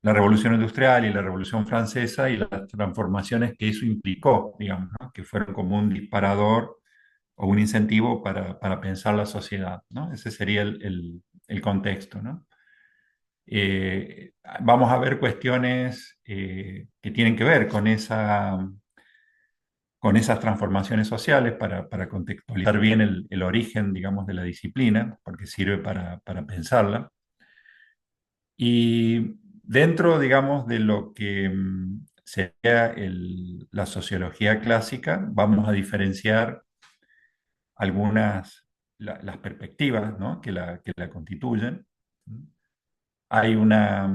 la Revolución Industrial y la Revolución Francesa y las transformaciones que eso implicó, digamos, ¿no? Que fueron como un disparador o un incentivo para pensar la sociedad, ¿no? Ese sería el contexto, ¿no? Vamos a ver cuestiones que tienen que ver con esas transformaciones sociales para contextualizar bien el origen, digamos, de la disciplina, porque sirve para pensarla. Y dentro, digamos, de lo que sería la sociología clásica, vamos a diferenciar algunas, las perspectivas, ¿no? Que la constituyen. Hay una,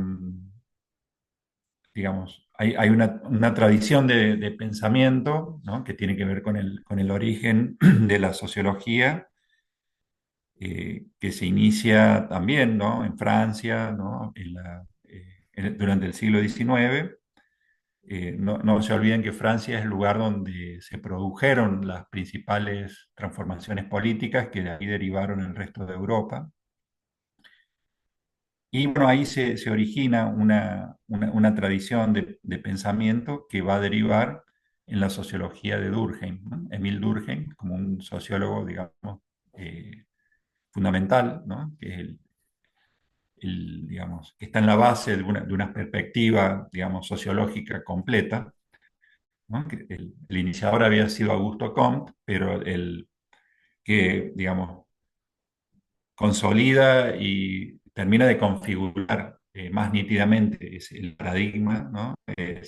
digamos, hay una tradición de pensamiento, ¿no? Que tiene que ver con el origen de la sociología, que se inicia también, ¿no? En Francia, ¿no? Durante el siglo XIX. No se olviden que Francia es el lugar donde se produjeron las principales transformaciones políticas que de ahí derivaron el resto de Europa. Y bueno, ahí se origina una tradición de pensamiento que va a derivar en la sociología de Durkheim, ¿no? Emile Durkheim, como un sociólogo, digamos, eh, fundamental, ¿no? Que es digamos, que está en la base de una perspectiva, digamos, sociológica completa, ¿no? Que el iniciador había sido Augusto Comte, pero el que, digamos, consolida y termina de configurar más nítidamente es el paradigma, ¿no? Eh,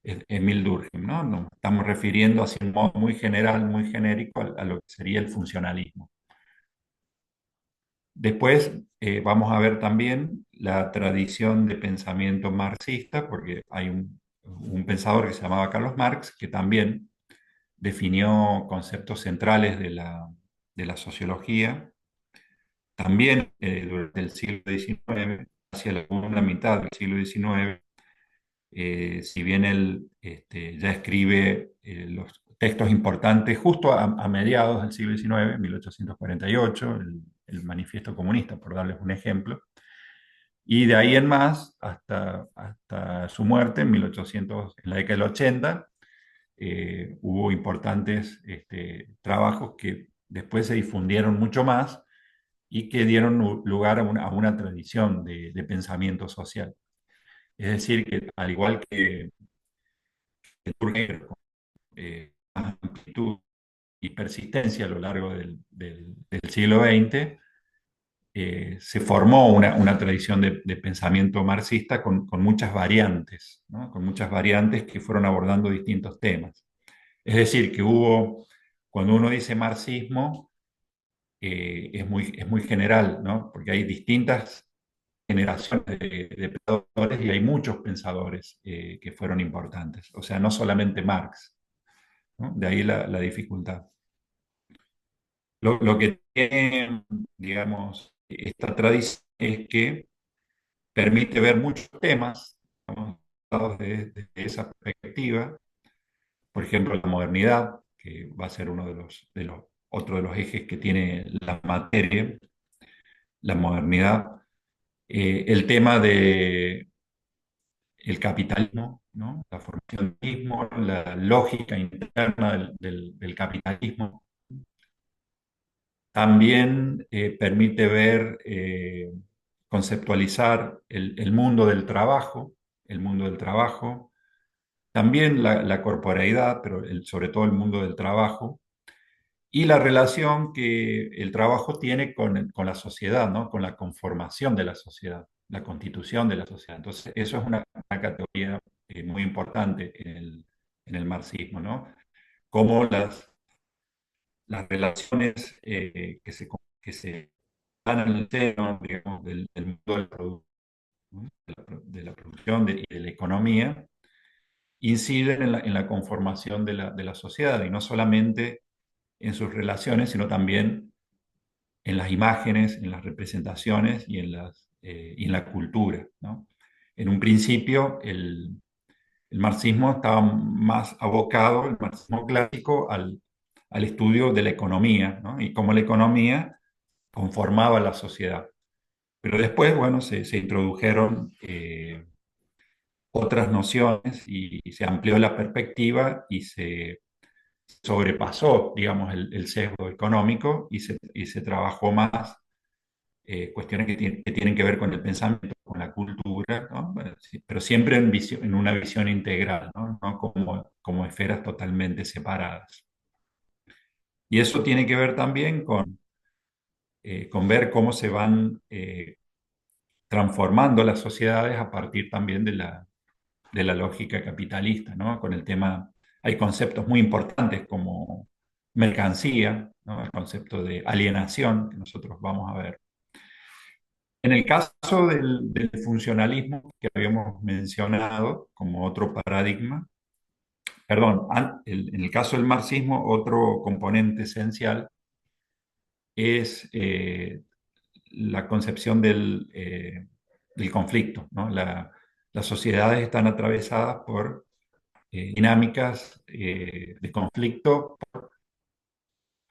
es Emile Durkheim, ¿no? Nos estamos refiriendo hacia un modo muy general, muy genérico a lo que sería el funcionalismo. Después vamos a ver también la tradición de pensamiento marxista, porque hay un pensador que se llamaba Carlos Marx, que también definió conceptos centrales de la sociología. También durante el siglo XIX, hacia la segunda mitad del siglo XIX, si bien él ya escribe los textos importantes justo a mediados del siglo XIX, 1848, el Manifiesto Comunista, por darles un ejemplo, y de ahí en más, hasta su muerte en 1800, en la década del 80, hubo importantes trabajos que después se difundieron mucho más y que dieron lugar a una tradición de pensamiento social. Es decir, que al igual que Turner, más amplitud y persistencia a lo largo del siglo XX, se formó una tradición de pensamiento marxista con muchas variantes, ¿no? Con muchas variantes que fueron abordando distintos temas. Es decir, que hubo, cuando uno dice marxismo, es muy general, ¿no? Porque hay distintas generaciones de pensadores y hay muchos pensadores que fueron importantes. O sea, no solamente Marx, ¿no? De ahí la dificultad. Lo que tiene, digamos, esta tradición es que permite ver muchos temas, ¿no? Desde esa perspectiva. Por ejemplo, la modernidad, que va a ser uno otro de los ejes que tiene la materia, la modernidad. El tema de el capitalismo, ¿no? La formación del mismo, la lógica interna del capitalismo. También permite ver, conceptualizar el mundo del trabajo, el mundo del trabajo, también la corporeidad, pero sobre todo el mundo del trabajo, y la relación que el trabajo tiene con la sociedad, ¿no? Con la conformación de la sociedad, la constitución de la sociedad. Entonces, eso es una categoría muy importante en el marxismo, ¿no? Cómo las relaciones que se dan en el seno, digamos, del mundo ¿no? De la producción y de la economía, inciden en la conformación de la sociedad, y no solamente en sus relaciones, sino también en las imágenes, en las representaciones y en la cultura, ¿no? En un principio, el marxismo estaba más abocado, el marxismo clásico, al estudio de la economía, ¿no? Y cómo la economía conformaba la sociedad. Pero después, bueno, se introdujeron otras nociones y se amplió la perspectiva y se sobrepasó, digamos, el sesgo económico y se trabajó más cuestiones que tienen que ver con el pensamiento, con la cultura, ¿no? Bueno, sí, pero siempre en una visión integral, ¿no? No como esferas totalmente separadas. Y eso tiene que ver también con ver cómo se van transformando las sociedades a partir también de la lógica capitalista, ¿no? Con el tema, hay conceptos muy importantes como mercancía, ¿no? El concepto de alienación, que nosotros vamos a ver. En el caso del funcionalismo que habíamos mencionado como otro paradigma, perdón, en el caso del marxismo, otro componente esencial es la concepción del conflicto, ¿no? Las sociedades están atravesadas por dinámicas de conflicto,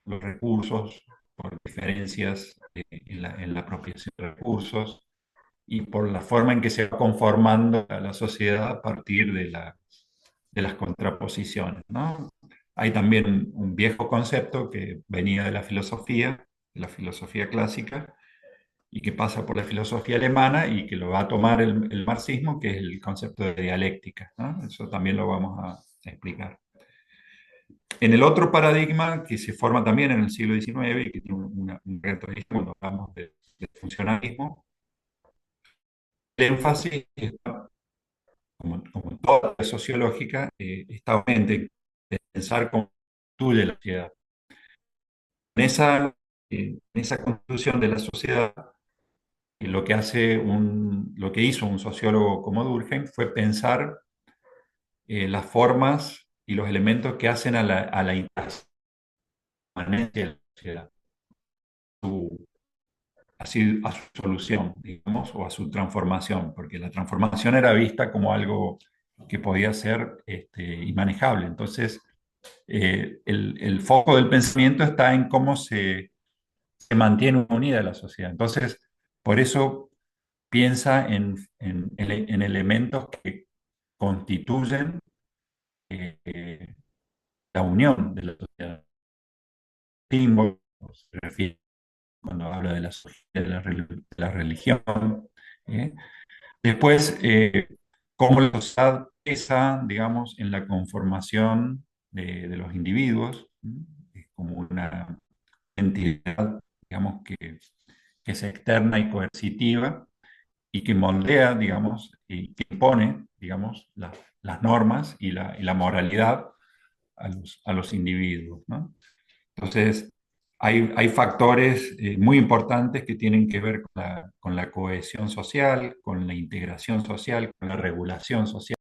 los recursos, por diferencias en la apropiación de recursos y por la forma en que se va conformando la sociedad a partir de las contraposiciones, ¿no? Hay también un viejo concepto que venía de la filosofía clásica, y que pasa por la filosofía alemana y que lo va a tomar el marxismo, que es el concepto de dialéctica, ¿no? Eso también lo vamos a explicar. En el otro paradigma que se forma también en el siglo XIX y que tiene un retroceso cuando hablamos de funcionalismo, el énfasis, como en toda la sociológica, está obviamente en pensar cómo construye la sociedad. En esa construcción de la sociedad, lo que hizo un sociólogo como Durkheim fue pensar las formas y los elementos que hacen a la permanencia de la sociedad, a su solución, digamos, o a su transformación, porque la transformación era vista como algo que podía ser inmanejable. Entonces, el foco del pensamiento está en cómo se mantiene unida la sociedad. Entonces, por eso piensa en elementos que constituyen la unión de la sociedad. Símbolos, se refiere cuando habla de de la religión. ¿Eh? Después, cómo la sociedad pesa, digamos, en la conformación de los individuos, como una entidad, digamos, que es externa y coercitiva y que moldea, digamos, y que impone, digamos, las normas y la moralidad a los individuos, ¿no? Entonces, hay factores muy importantes que tienen que ver con la cohesión social, con la integración social, con la regulación social.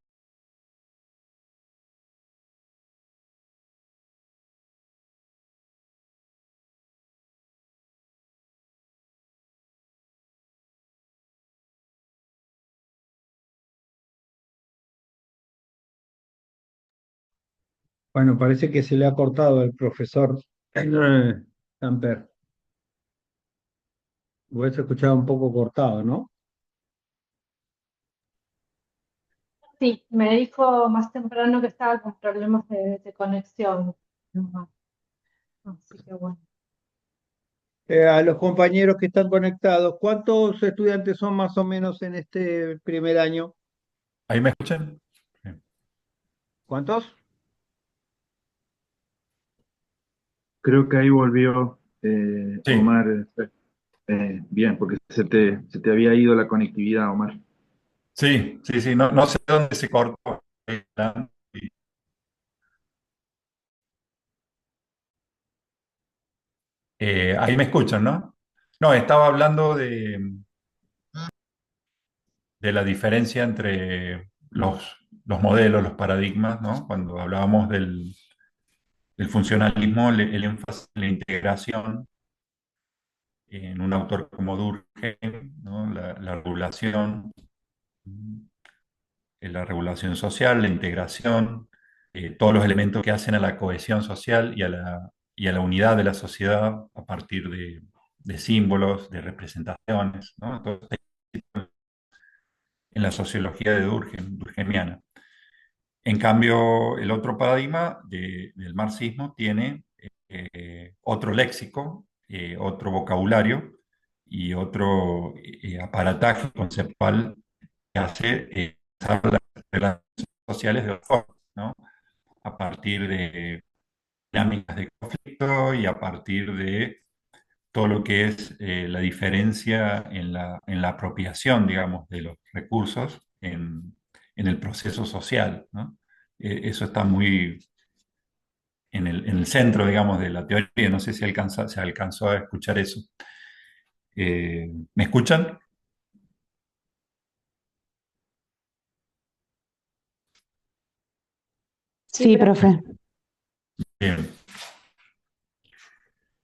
Bueno, parece que se le ha cortado el profesor Samper. Vos escuchado un poco cortado, ¿no? Sí, me dijo más temprano que estaba con problemas de conexión. Ajá. Así que bueno. A los compañeros que están conectados, ¿cuántos estudiantes son más o menos en este primer año? ¿Ahí me escuchan? Sí. ¿Cuántos? Creo que ahí volvió Sí, Omar. Bien, porque se te había ido la conectividad, Omar. sí, sí, sí, no, no sé dónde se cortó. Ahí me escuchan, ¿no? No, estaba hablando de la diferencia entre los modelos, los paradigmas, ¿no? Cuando hablábamos del funcionalismo, el énfasis en la integración, en un autor como Durkheim, ¿no? La regulación social, la integración, todos los elementos que hacen a la cohesión social y a la unidad de la sociedad a partir de símbolos, de representaciones, ¿no? Entonces, en la sociología de Durkheim, durkheimiana. En cambio, el otro paradigma del marxismo tiene otro léxico, otro vocabulario y otro aparataje conceptual que hace pensar las relaciones sociales de otra forma, ¿no? A partir de dinámicas de conflicto y a partir de todo lo que es la diferencia en la apropiación, digamos, de los recursos en el proceso social, ¿no? Eso está muy en el centro, digamos, de la teoría. No sé si se alcanzó a escuchar eso. ¿Me escuchan? Sí, profe. Bien.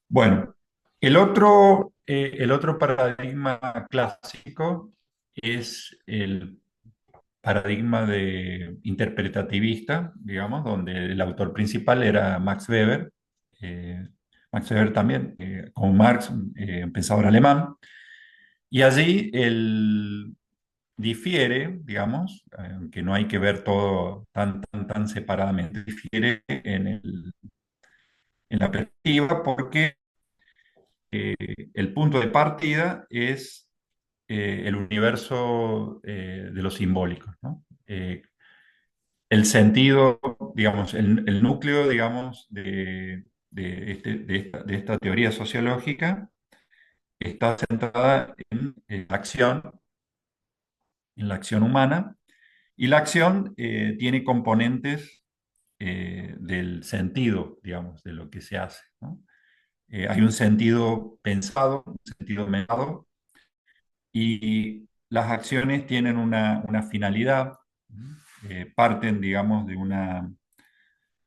Bueno, el otro paradigma clásico es el paradigma de interpretativista, digamos, donde el autor principal era Max Weber. eh, Max Weber también, como Marx, un pensador alemán. Y allí él difiere, digamos, aunque no hay que ver todo tan separadamente, difiere en la perspectiva porque eh, el punto de partida es el universo de lo simbólico, ¿no? El sentido, digamos, el núcleo, digamos, de esta teoría sociológica está centrada en la acción humana, y la acción tiene componentes del sentido, digamos, de lo que se hace, ¿no? Hay un sentido pensado, un sentido mediado, y las acciones tienen una finalidad, parten, digamos, de una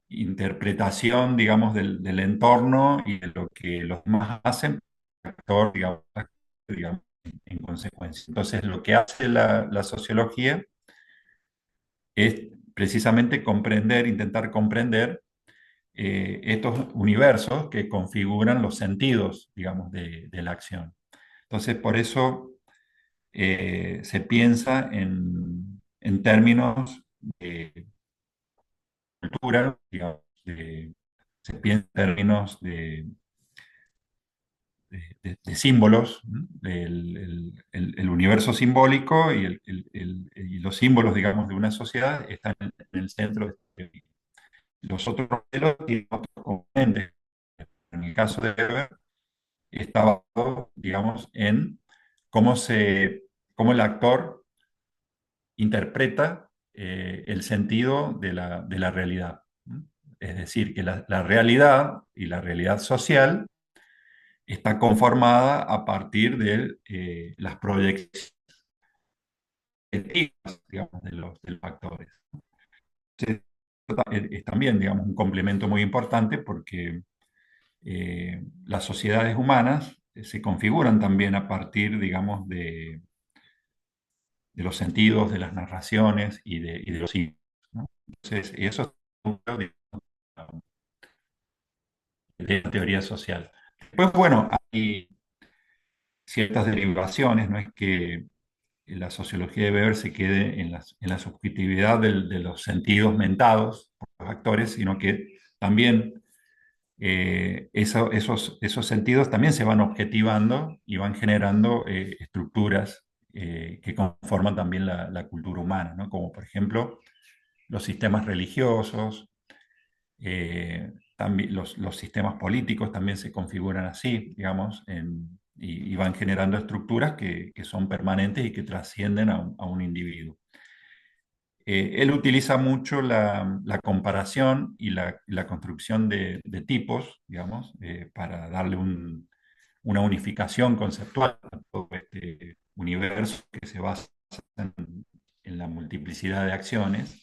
interpretación, digamos, del entorno y de lo que los demás hacen, actor, digamos, en consecuencia. Entonces, lo que hace la sociología es precisamente comprender, intentar comprender estos universos que configuran los sentidos, digamos, de la acción. Entonces, por eso se piensa en términos de cultura, digamos, se piensa en términos de símbolos, ¿no? El universo simbólico y, y los símbolos, digamos, de una sociedad están en el centro de este teoría. Los otros modelos tienen otros componentes. En el caso de Weber, está basado, digamos, en cómo cómo el actor interpreta el sentido de la realidad, ¿no? Es decir, que la realidad y la realidad social está conformada a partir de las proyecciones, digamos, de los actores. Entonces, es también, digamos, un complemento muy importante porque las sociedades humanas se configuran también a partir, digamos, de los sentidos, de las narraciones y de los signos, ¿no? Entonces, y eso es de la teoría social. Después, bueno, hay ciertas derivaciones, no es que la sociología de Weber se quede en la subjetividad de los sentidos mentados por los actores, sino que también esos sentidos también se van objetivando y van generando estructuras que conforman también la cultura humana, ¿no? Como por ejemplo los sistemas religiosos, también los sistemas políticos también se configuran así, digamos, y van generando estructuras que son permanentes y que trascienden a un individuo. Él utiliza mucho la comparación y la construcción de tipos, digamos, para darle una unificación conceptual a todo este universo que se basa en la multiplicidad de acciones,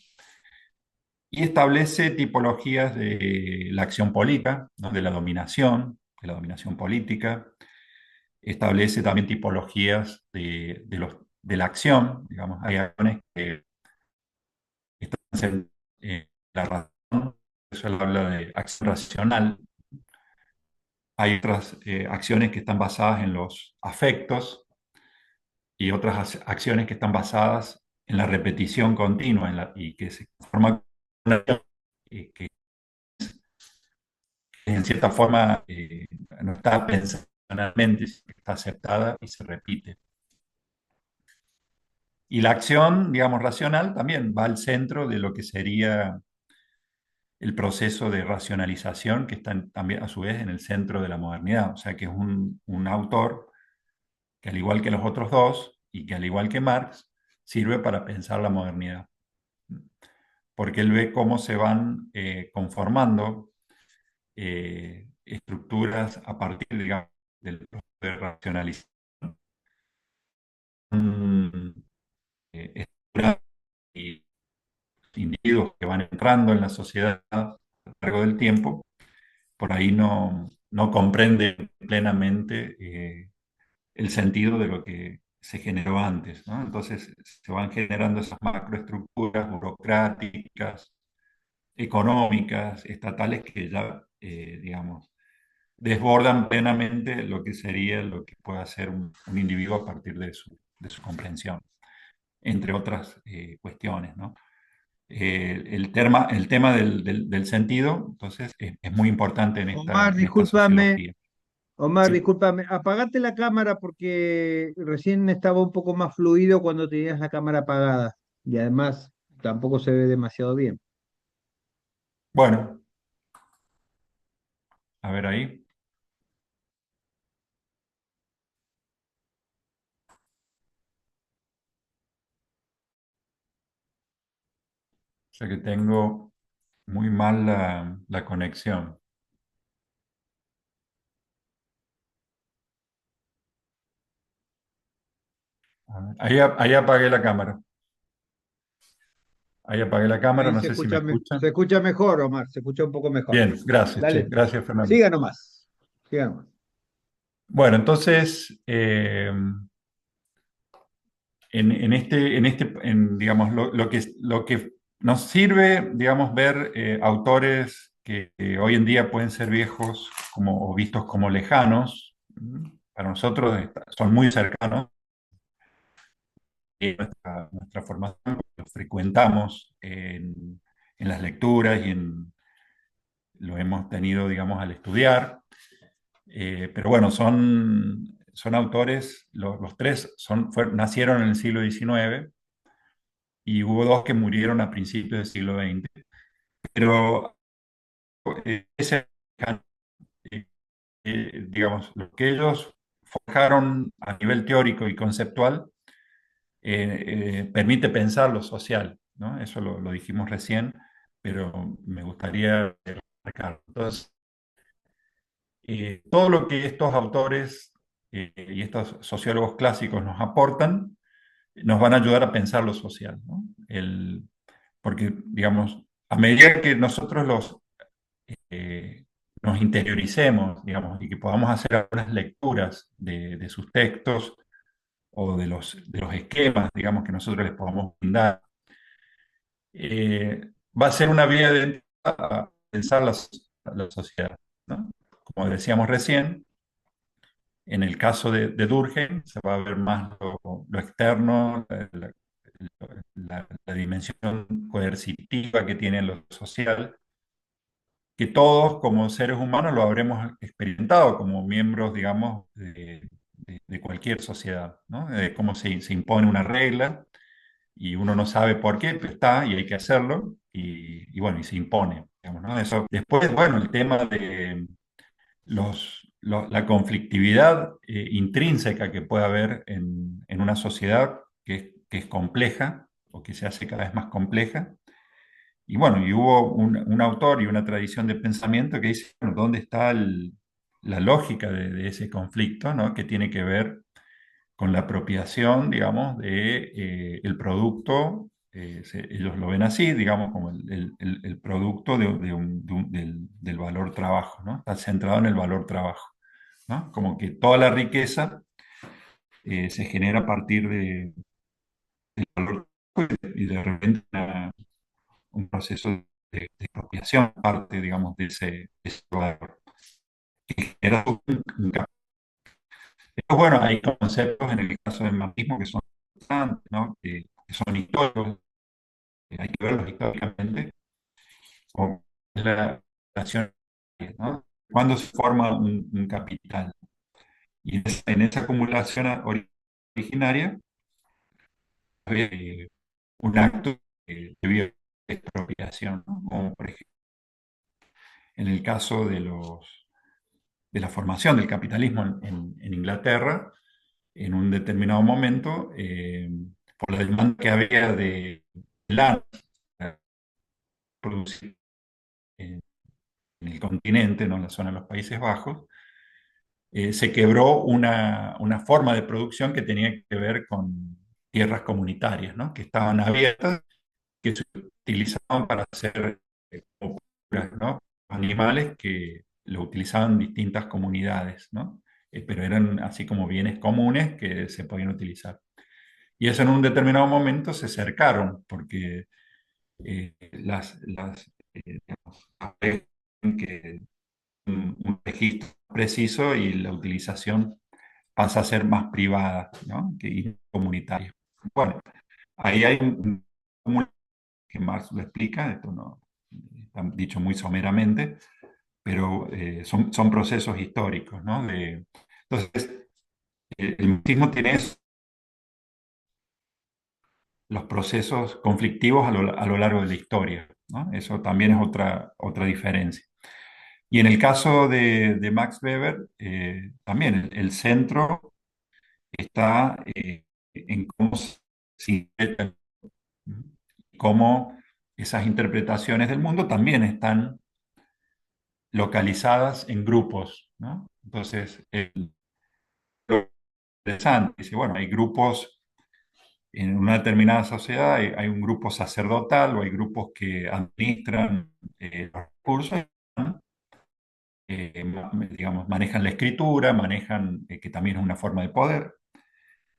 y establece tipologías de la acción política, ¿no? De la dominación política. Establece también tipologías de la acción, digamos, hay acciones que están en la razón, eso él habla de acción racional, hay otras acciones que están basadas en los afectos y otras acciones que están basadas en la repetición continua y que se forma una acción, que en cierta forma no está pensadamente, está aceptada y se repite. Y la acción, digamos, racional también va al centro de lo que sería el proceso de racionalización que está también a su vez en el centro de la modernidad. O sea que es un autor que al igual que los otros dos y que al igual que Marx, sirve para pensar la modernidad. Porque él ve cómo se van conformando estructuras a partir, digamos, del proceso de racionalización. Estructuras y individuos que van entrando en la sociedad a lo largo del tiempo, por ahí no comprenden plenamente el sentido de lo que se generó antes, ¿no? Entonces se van generando esas macroestructuras burocráticas, económicas, estatales, que ya, digamos, desbordan plenamente lo que sería lo que puede hacer un individuo a partir de su comprensión, entre otras cuestiones, ¿no? El tema del sentido, entonces, es muy importante en esta, Omar, en esta discúlpame, sociología. Omar, Sí. discúlpame, apagate la cámara porque recién estaba un poco más fluido cuando tenías la cámara apagada y además tampoco se ve demasiado bien. Bueno, a ver ahí. O sea que tengo muy mal la conexión. A ver, ahí apagué la cámara. Ahí apagué la cámara, Ahí no sé si me se escuchan. escucha mejor, Omar, se escucha un poco mejor. Bien, gracias, che. Dale, Gracias, Fernando. siga nomás, siga nomás. Bueno, entonces, digamos, lo que nos sirve, digamos, ver autores que hoy en día pueden ser viejos o vistos como lejanos, para nosotros son muy cercanos, nuestra formación, los frecuentamos en las lecturas y lo hemos tenido, digamos, al estudiar. Pero bueno, son autores, los tres nacieron en el siglo XIX y hubo dos que murieron a principios del siglo XX. Pero ese, eh, digamos, lo que ellos forjaron a nivel teórico y conceptual permite pensar lo social, ¿no? Eso lo dijimos recién, pero me gustaría remarcar. Entonces, todo lo que estos autores y estos sociólogos clásicos nos aportan, nos van a ayudar a pensar lo social, ¿no? Porque, digamos, a medida que nosotros eh, nos interioricemos, digamos, y que podamos hacer algunas lecturas de sus textos o de los esquemas, digamos, que nosotros les podamos brindar, va a ser una vía de entrada a pensar la sociedad, ¿no? Como decíamos recién, en el caso de Durkheim se va a ver más lo externo, la dimensión coercitiva que tiene lo social, que todos como seres humanos lo habremos experimentado como miembros, digamos, de cualquier sociedad, ¿no? De cómo se impone una regla y uno no sabe por qué, pero está y hay que hacerlo y bueno, y se impone, digamos, ¿no? Eso. Después, bueno, el tema de la conflictividad intrínseca que puede haber en una sociedad que es compleja o que se hace cada vez más compleja. Y bueno, y hubo un autor y una tradición de pensamiento que dice, bueno, ¿dónde está la lógica de ese conflicto, ¿no? Que tiene que ver con la apropiación, digamos, de el producto, ellos lo ven así, digamos, como el producto del valor trabajo, ¿no? Está centrado en el valor trabajo, ¿no? Como que toda la riqueza se genera a partir del valor trabajo y de repente un proceso de apropiación, parte, digamos, de ese valor. genera un Pero bueno, hay conceptos en el caso del marxismo que son interesantes, ¿no? Que son históricos, hay que verlos históricamente, como la relación, ¿no? Cuando se forma un capital. Y en esa acumulación originaria, eh, un acto de expropiación, ¿no? Como por ejemplo, en el caso de la formación del capitalismo en Inglaterra, en un determinado momento, por la demanda que había de lana producida en el continente, ¿no? En la zona de los Países Bajos, se quebró una forma de producción que tenía que ver con tierras comunitarias, ¿no? Que estaban abiertas, que se utilizaban para hacer copuras, ¿no? Animales que lo utilizaban distintas comunidades, ¿no? Pero eran así como bienes comunes que se podían utilizar. Y eso en un determinado momento se cercaron, porque digamos, aparecen que un registro preciso y la utilización pasa a ser más privada, ¿no? Y comunitaria. Bueno, ahí hay un que Marx lo explica, esto no está dicho muy someramente, pero son procesos históricos, ¿no? Entonces, el marxismo tiene los procesos conflictivos a lo largo de la historia, ¿no? Eso también es otra diferencia. Y en el caso de Max Weber, también el centro está en cómo se interpreta, ¿no? Cómo esas interpretaciones del mundo también están localizadas en grupos, ¿no? Entonces, lo interesante, dice, bueno, hay grupos en una determinada sociedad, hay un grupo sacerdotal o hay grupos que administran los recursos, digamos, manejan la escritura, manejan, que también es una forma de poder,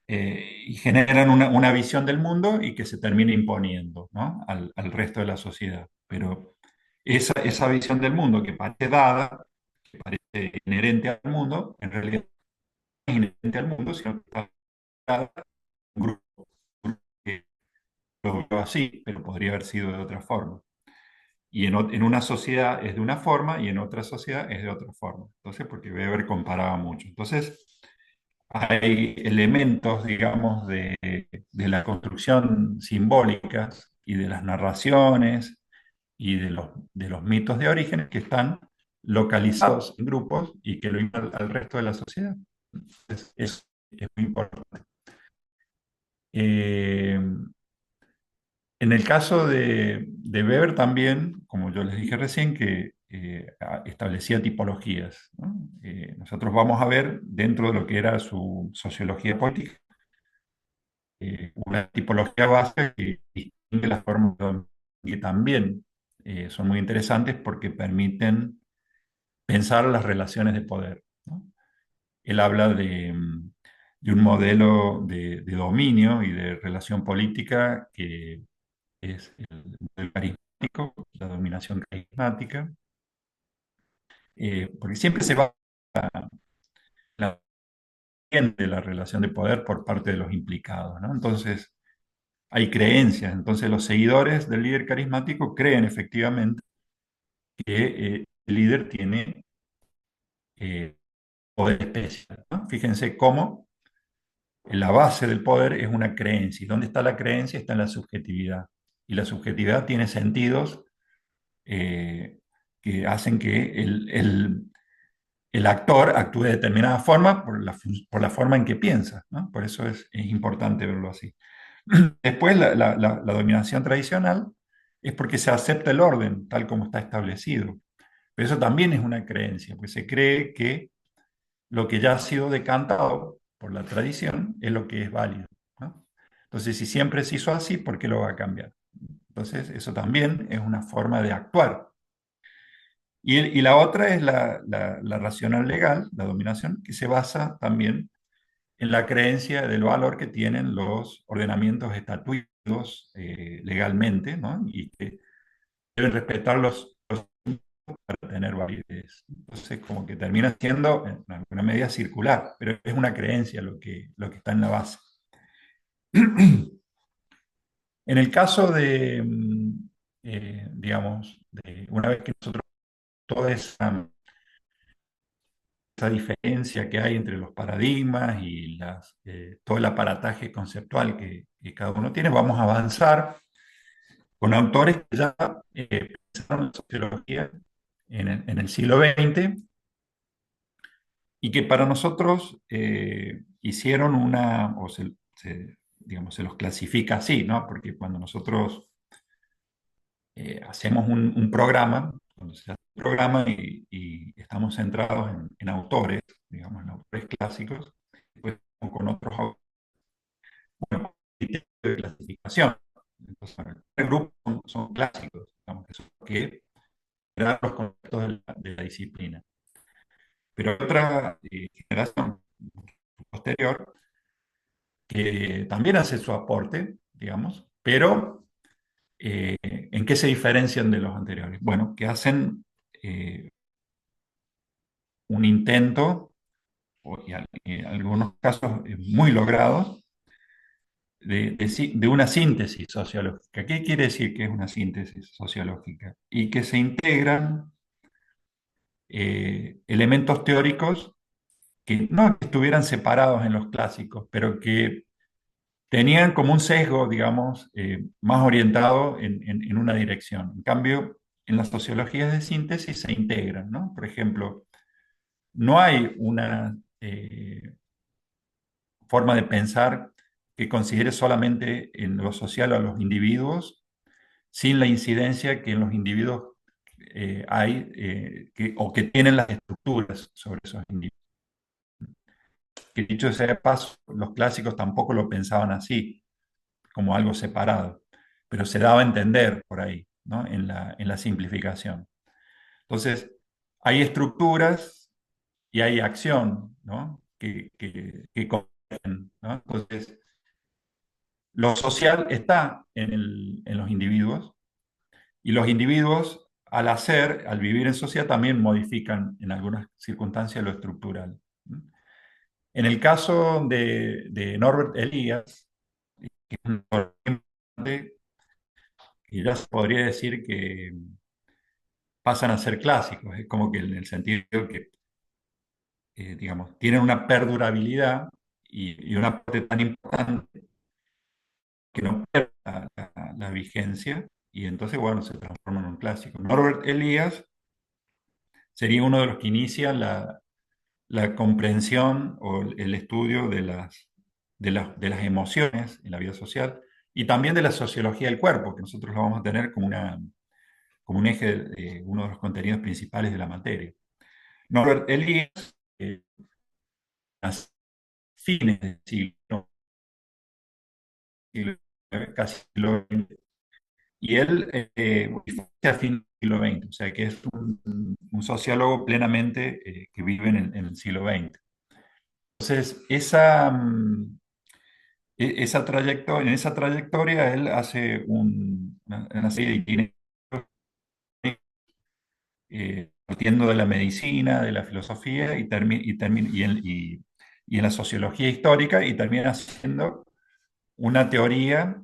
y generan una visión del mundo y que se termina imponiendo, ¿no? al resto de la sociedad. Pero esa visión del mundo que parece dada, que parece inherente al mundo, en realidad no es inherente al mundo, sino que está dada a un grupo que lo vio así, pero podría haber sido de otra forma. Y en una sociedad es de una forma y en otra sociedad es de otra forma. Entonces, porque Weber comparaba mucho. Entonces, hay elementos, digamos, de la construcción simbólicas y de las narraciones y de los mitos de origen que están localizados en grupos y que lo invitan al resto de la sociedad. Es muy importante. Eh, en el caso de Weber también, como yo les dije recién, que establecía tipologías, ¿no? Nosotros vamos a ver dentro de lo que era su sociología política, una tipología base que distingue las formas que también son muy interesantes porque permiten pensar las relaciones de poder, ¿no? Él habla de un modelo de dominio y de relación política que es el carismático, la dominación carismática, porque siempre se va a la de la relación de poder por parte de los implicados, ¿no? Entonces, hay creencias, entonces los seguidores del líder carismático creen efectivamente que el líder tiene poder especial, ¿no? Fíjense cómo la base del poder es una creencia, y ¿dónde está la creencia? Está en la subjetividad, y la subjetividad tiene sentidos eh, que hacen que el actor actúe de determinada forma por la forma en que piensa, ¿no? Por eso es importante verlo así. Después, la dominación tradicional es porque se acepta el orden tal como está establecido. Pero eso también es una creencia, pues se cree que lo que ya ha sido decantado por la tradición es lo que es válido, ¿no? Entonces, si siempre se hizo así, ¿por qué lo va a cambiar? Entonces, eso también es una forma de actuar. Y la otra es la racional legal, la dominación, que se basa también en la creencia del valor que tienen los ordenamientos estatuidos legalmente, ¿no? Y que deben respetar los para tener validez. Entonces, como que termina siendo en alguna medida circular, pero es una creencia lo que está en la base. En el caso de, digamos, de una vez que nosotros toda esa diferencia que hay entre los paradigmas y todo el aparataje conceptual que cada uno tiene, vamos a avanzar con autores que ya pensaron la sociología en el siglo XX y que para nosotros hicieron digamos, se los clasifica así, ¿no? Porque cuando nosotros hacemos un programa, cuando se hace un programa y estamos centrados en autores, digamos, en autores clásicos, después con otros autores, bueno, criterios de clasificación. Entonces, el grupo son clásicos, digamos, que son los que eran los conceptos de la disciplina. Pero hay otra generación posterior que también hace su aporte, digamos, pero ¿en qué se diferencian de los anteriores? Bueno, que hacen un intento, y en algunos casos muy logrados, de una síntesis sociológica. ¿Qué quiere decir que es una síntesis sociológica? Y que se integran elementos teóricos que no estuvieran separados en los clásicos, pero que tenían como un sesgo, digamos, más orientado en una dirección. En cambio, en las sociologías de síntesis se integran, ¿no? Por ejemplo, no hay una forma de pensar que considere solamente en lo social a los individuos, sin la incidencia que en los individuos hay o que tienen las estructuras sobre esos individuos. Que dicho sea de paso, los clásicos tampoco lo pensaban así, como algo separado, pero se daba a entender por ahí, ¿no? En la simplificación. Entonces, hay estructuras y hay acción, ¿no? Que convergen, ¿no? Entonces, lo social está en los individuos y los individuos, al vivir en sociedad, también modifican en algunas circunstancias lo estructural. En el caso de Norbert Elias, que es un autor importante, que ya se podría decir que pasan a ser clásicos, es como que en el sentido que, digamos, tienen una perdurabilidad y una parte tan importante que no pierde la vigencia, y entonces, bueno, se transforma en un clásico. Norbert Elias sería uno de los que inicia la comprensión o el estudio de las emociones en la vida social y también de la sociología del cuerpo, que nosotros lo vamos a tener como un eje, uno de los contenidos principales de la materia. Norbert Elias, eh, a fines del casi siglo XX, y él a fin del siglo XX, o sea que es un sociólogo plenamente que vive en el siglo XX. Entonces, en esa trayectoria él hace una serie de itinerarios partiendo de la medicina, de la filosofía y en la sociología histórica, y termina haciendo una teoría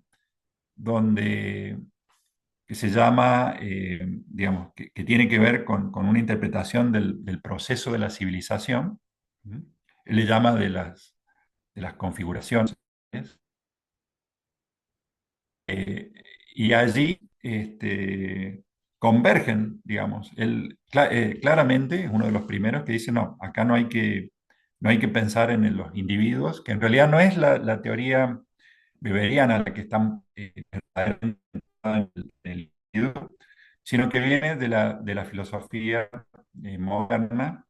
donde que se llama, digamos, que tiene que ver con una interpretación del proceso de la civilización. ¿Mm? Él le llama de las configuraciones. Eh, y allí convergen, digamos. Él claramente es uno de los primeros que dice, no, acá no hay que pensar en los individuos, que en realidad no es la teoría beberiana la que está en el individuo, sino que viene de la filosofía moderna.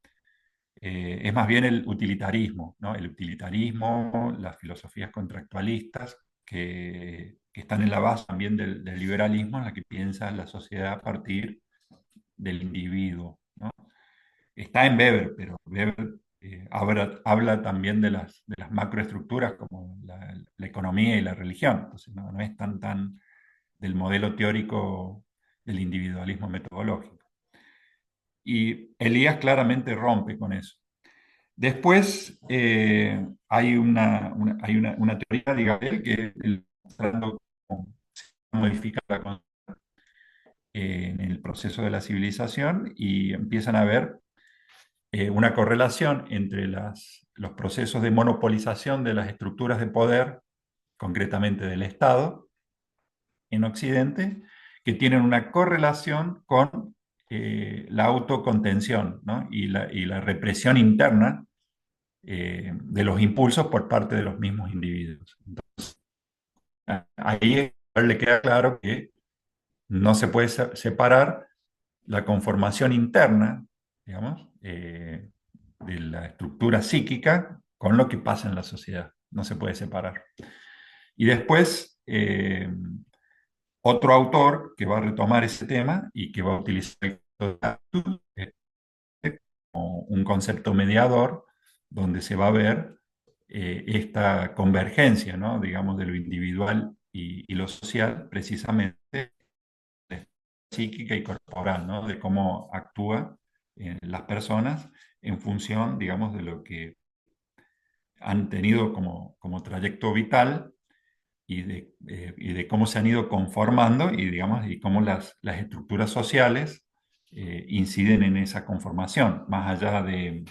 Es más bien el utilitarismo, ¿no? El utilitarismo, las filosofías contractualistas, que están en la base también del liberalismo, en la que piensa la sociedad a partir del individuo, ¿no? Está en Weber, pero Weber habla también de las macroestructuras como la economía y la religión. Entonces no es tan del modelo teórico del individualismo metodológico. y Elías claramente rompe con eso. Después hay una teoría, digamos, que él mostrando cómo se modifica en el proceso de la civilización y empiezan a ver una correlación entre los procesos de monopolización de las estructuras de poder, concretamente del Estado, en Occidente, que tienen una correlación con la autocontención, ¿no? Y la represión interna de los impulsos por parte de los mismos individuos. Entonces, ahí le queda claro que no se puede separar la conformación interna, digamos, de la estructura psíquica con lo que pasa en la sociedad. No se puede separar. Y después, otro autor que va a retomar ese tema y que va a utilizar el como un concepto mediador donde se va a ver esta convergencia, ¿no? Digamos, de lo individual y lo social, precisamente psíquica y corporal, ¿no? De cómo actúa las personas en función, digamos, de lo que han tenido como trayecto vital y de cómo se han ido conformando y, digamos, y cómo las estructuras sociales inciden en esa conformación, más allá de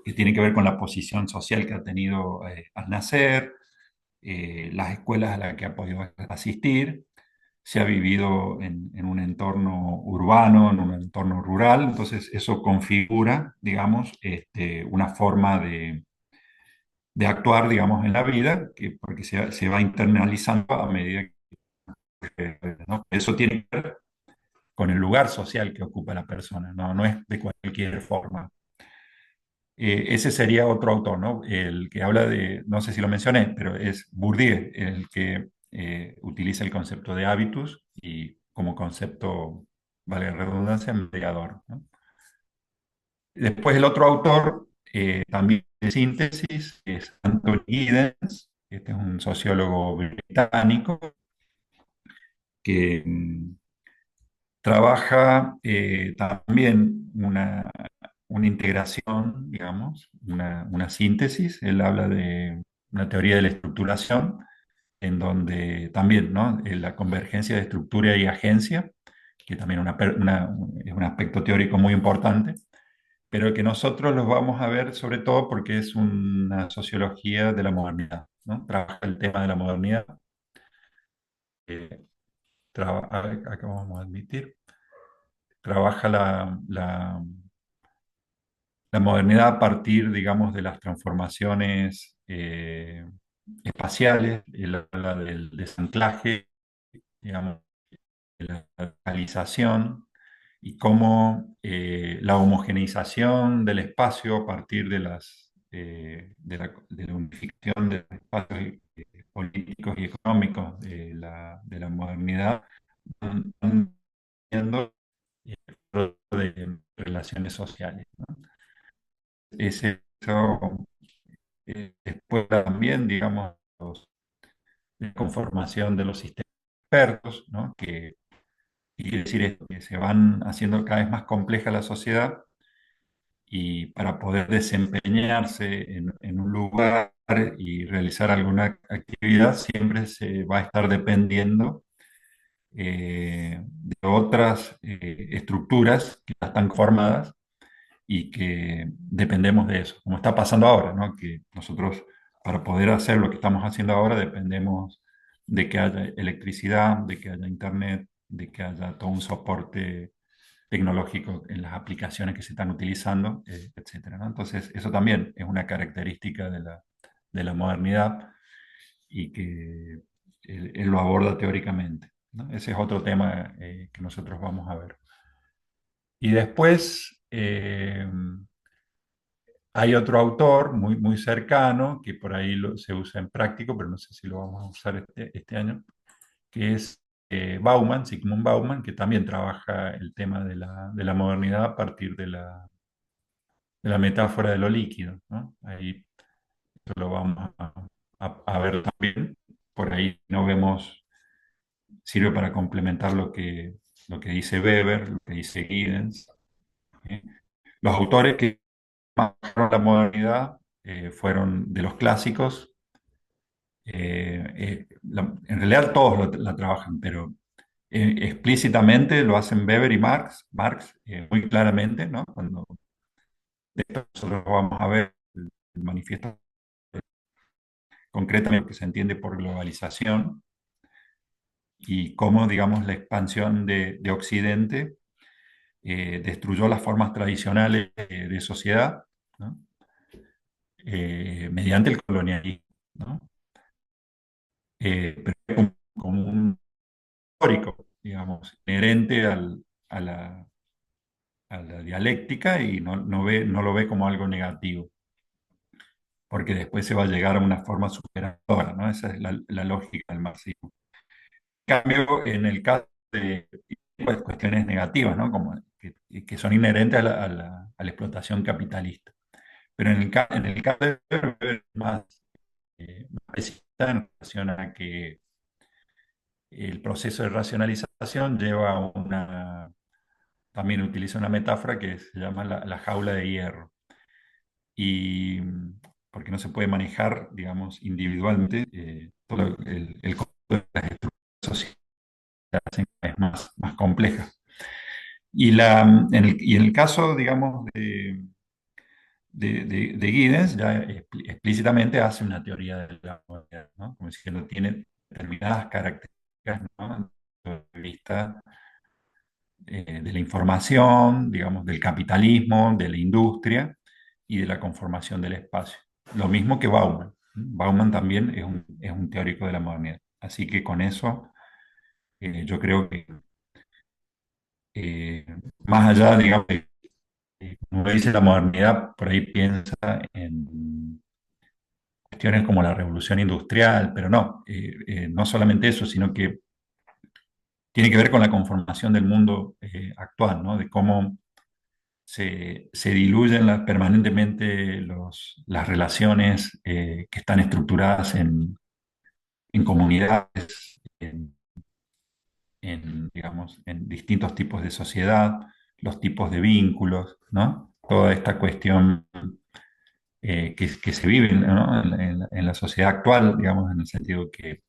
que tiene que ver con la posición social que ha tenido al nacer, las escuelas a las que ha podido asistir, se ha vivido en un entorno urbano, en un entorno rural, entonces eso configura, digamos, una forma de actuar, digamos, en la vida, porque se va internalizando a medida que, ¿no? Eso tiene que ver con el lugar social que ocupa la persona, no, no es de cualquier forma. Ese sería otro autor, ¿no? El que habla de, no sé si lo mencioné, pero es Bourdieu, el que utiliza el concepto de hábitus y como concepto, vale la redundancia, mediador, ¿no? Después el otro autor, también de síntesis, es Anthony Giddens, este es un sociólogo británico que trabaja también una integración, digamos, una síntesis. Él habla de una teoría de la estructuración, en donde también, ¿no? La convergencia de estructura y agencia, que también es un aspecto teórico muy importante, pero que nosotros los vamos a ver sobre todo porque es una sociología de la modernidad, ¿no? Trabaja el tema de la modernidad. eh, a ver, acá vamos a admitir. Trabaja la modernidad a partir, digamos, de las transformaciones espaciales, el habla del desanclaje, digamos, de la localización y cómo la homogeneización del espacio a partir de la unificación de los espacios políticos y económicos de la modernidad van viendo de relaciones sociales, ¿no? Eso después también, digamos, la conformación de los sistemas expertos, ¿no? Y quiere decir esto, que se van haciendo cada vez más compleja la sociedad y para poder desempeñarse en un lugar y realizar alguna actividad, siempre se va a estar dependiendo de otras estructuras que ya están formadas y que dependemos de eso, como está pasando ahora, ¿no? Que nosotros para poder hacer lo que estamos haciendo ahora dependemos de que haya electricidad, de que haya internet, de que haya todo un soporte tecnológico en las aplicaciones que se están utilizando, etcétera, ¿no? Entonces, eso también es una característica de la modernidad y que él lo aborda teóricamente, ¿no? Ese es otro tema que nosotros vamos a ver. Y después, hay otro autor muy, muy cercano, que por ahí se usa en práctico, pero no sé si lo vamos a usar este año, que es Bauman, Zygmunt Bauman, que también trabaja el tema de la modernidad a partir de la metáfora de lo líquido, ¿no? Ahí esto lo vamos a ver también. Por ahí no vemos, sirve para complementar lo que dice Weber, lo que dice Giddens, ¿sí? Los autores que marcaron la modernidad fueron de los clásicos. En realidad todos la trabajan, pero explícitamente lo hacen Weber y Marx. Marx muy claramente, ¿no? Cuando de esto nosotros vamos a ver el manifiesto concretamente lo que se entiende por globalización y cómo, digamos, la expansión de Occidente destruyó las formas tradicionales de sociedad, ¿no? Mediante el colonialismo, ¿no? Pero como un histórico, digamos, inherente a la dialéctica y no lo ve como algo negativo, porque después se va a llegar a una forma superadora, ¿no? Esa es la lógica del marxismo. En cambio, en el caso de pues, cuestiones negativas, ¿no? Como que son inherentes a la explotación capitalista. Pero en el caso de Weber es más precisa en relación a que el proceso de racionalización lleva a también utiliza una metáfora que se llama la jaula de hierro. Y porque no se puede manejar, digamos, individualmente todo el conjunto de las estructuras sociales es más compleja. Y en el caso, digamos, de Giddens, ya explícitamente hace una teoría de la modernidad, ¿no? Como diciendo, tiene determinadas características, ¿no? Desde el punto de vista de la información, digamos, del capitalismo, de la industria y de la conformación del espacio. Lo mismo que Bauman. Bauman también es un teórico de la modernidad. Así que con eso yo creo que eh, más allá, digamos, como dice la modernidad, por ahí piensa en cuestiones como la revolución industrial, pero no, no solamente eso, sino que tiene que ver con la conformación del mundo actual, ¿no? De cómo se diluyen permanentemente las relaciones que están estructuradas en comunidades, digamos, en distintos tipos de sociedad, los tipos de vínculos, ¿no? Toda esta cuestión que se vive, ¿no? En la sociedad actual, digamos, en el sentido que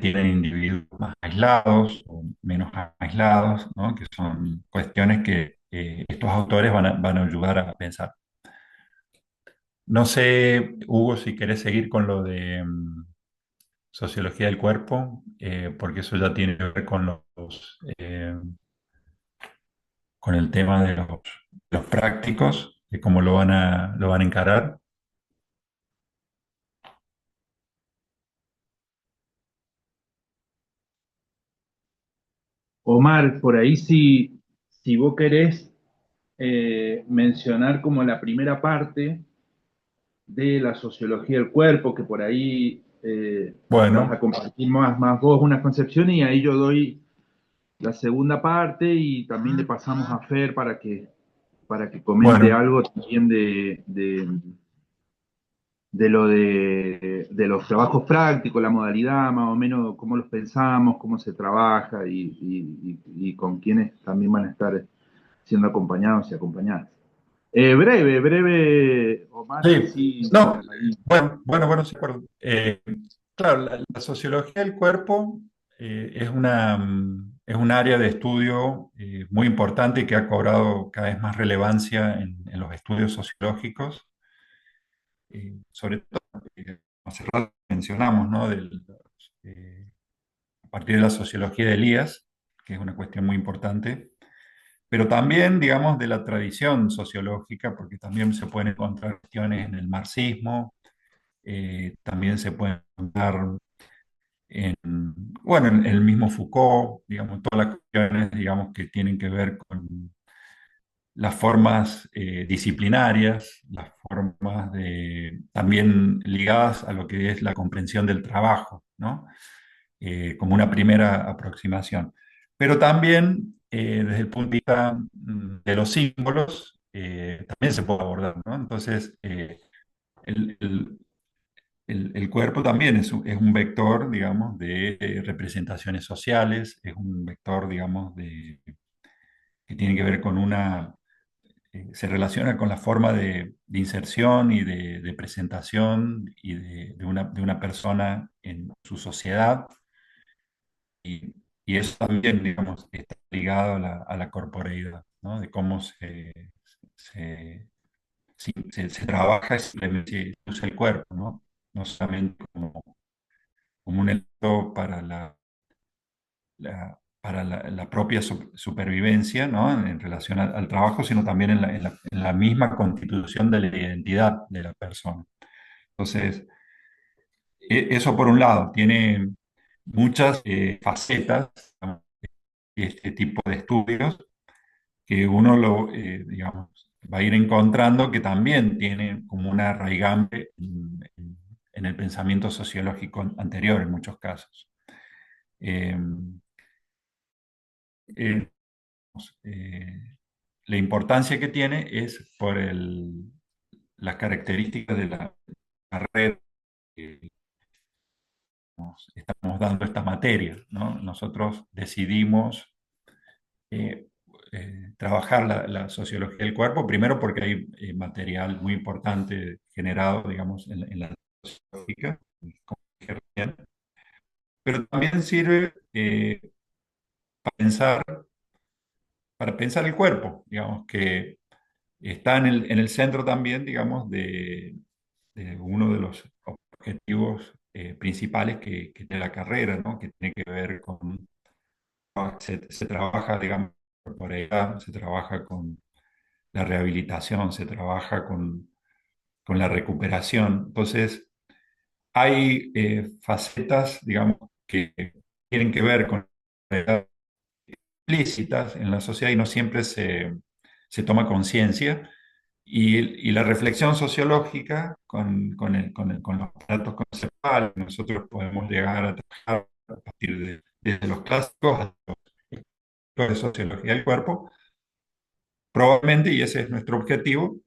tienen individuos más aislados o menos aislados, ¿no? Que son cuestiones que estos autores van a ayudar a pensar. No sé, Hugo, si querés seguir con lo de sociología del cuerpo, porque eso ya tiene que ver con el tema de los prácticos, de cómo lo van a encarar. Omar, por ahí si vos querés mencionar como la primera parte de la sociología del cuerpo, que por ahí vas a Bueno, compartir más vos una concepción y ahí yo doy la segunda parte y también le pasamos a Fer para que comente bueno, algo también de lo de los trabajos prácticos, la modalidad, más o menos cómo los pensamos, cómo se trabaja y con quiénes también van a estar siendo acompañados y acompañadas. Breve, Omar, sí, así no, ahí. bueno, sí, perdón. Claro, la sociología del cuerpo es un área de estudio muy importante y que ha cobrado cada vez más relevancia en los estudios sociológicos, sobre todo, hace rato mencionamos, ¿no? Eh, a partir de la sociología de Elías, que es una cuestión muy importante, pero también, digamos, de la tradición sociológica, porque también se pueden encontrar cuestiones en el marxismo, también se pueden encontrar en, bueno, en el mismo Foucault, digamos, todas las cuestiones, digamos, que tienen que ver con las formas disciplinarias, las formas también ligadas a lo que es la comprensión del trabajo, ¿no? Como una primera aproximación. Pero también desde el punto de vista de los símbolos, también se puede abordar, ¿no? Entonces, el, el- el cuerpo también es un vector, digamos, de representaciones sociales, es un vector, digamos, que tiene que ver con se relaciona con la forma de inserción y de presentación y de una persona en su sociedad. Y, y eso también, digamos, está ligado a la corporeidad, ¿no? De cómo se, se trabaja y se usa el cuerpo, ¿no? No solamente como un elemento para la propia supervivencia, ¿no? En relación al trabajo, sino también en la misma constitución de la identidad de la persona. Entonces, eso por un lado, tiene muchas facetas, ¿no? Este tipo de estudios, que uno digamos, va a ir encontrando que también tiene como una arraigante en el pensamiento sociológico anterior en muchos casos. Eh, eh, eh, la importancia que tiene es por las características de la carrera que estamos dando esta materia, ¿no? Nosotros decidimos eh, trabajar la sociología del cuerpo, primero porque hay material muy importante generado, digamos, en la sociología, como dije recién, pero también sirve pensar, para pensar el cuerpo, digamos, que está en el centro también, digamos, de uno de los objetivos principales que tiene la carrera, ¿no? Que tiene que ver con, se trabaja, digamos, corporeidad, se trabaja con la rehabilitación, se trabaja con la recuperación. Entonces, hay facetas, digamos, que tienen que ver con la edad explícitas en la sociedad y no siempre se toma conciencia. Y la reflexión sociológica con los datos conceptuales, nosotros podemos llegar a trabajar a partir desde los clásicos a los de sociología del cuerpo, probablemente, y ese es nuestro objetivo,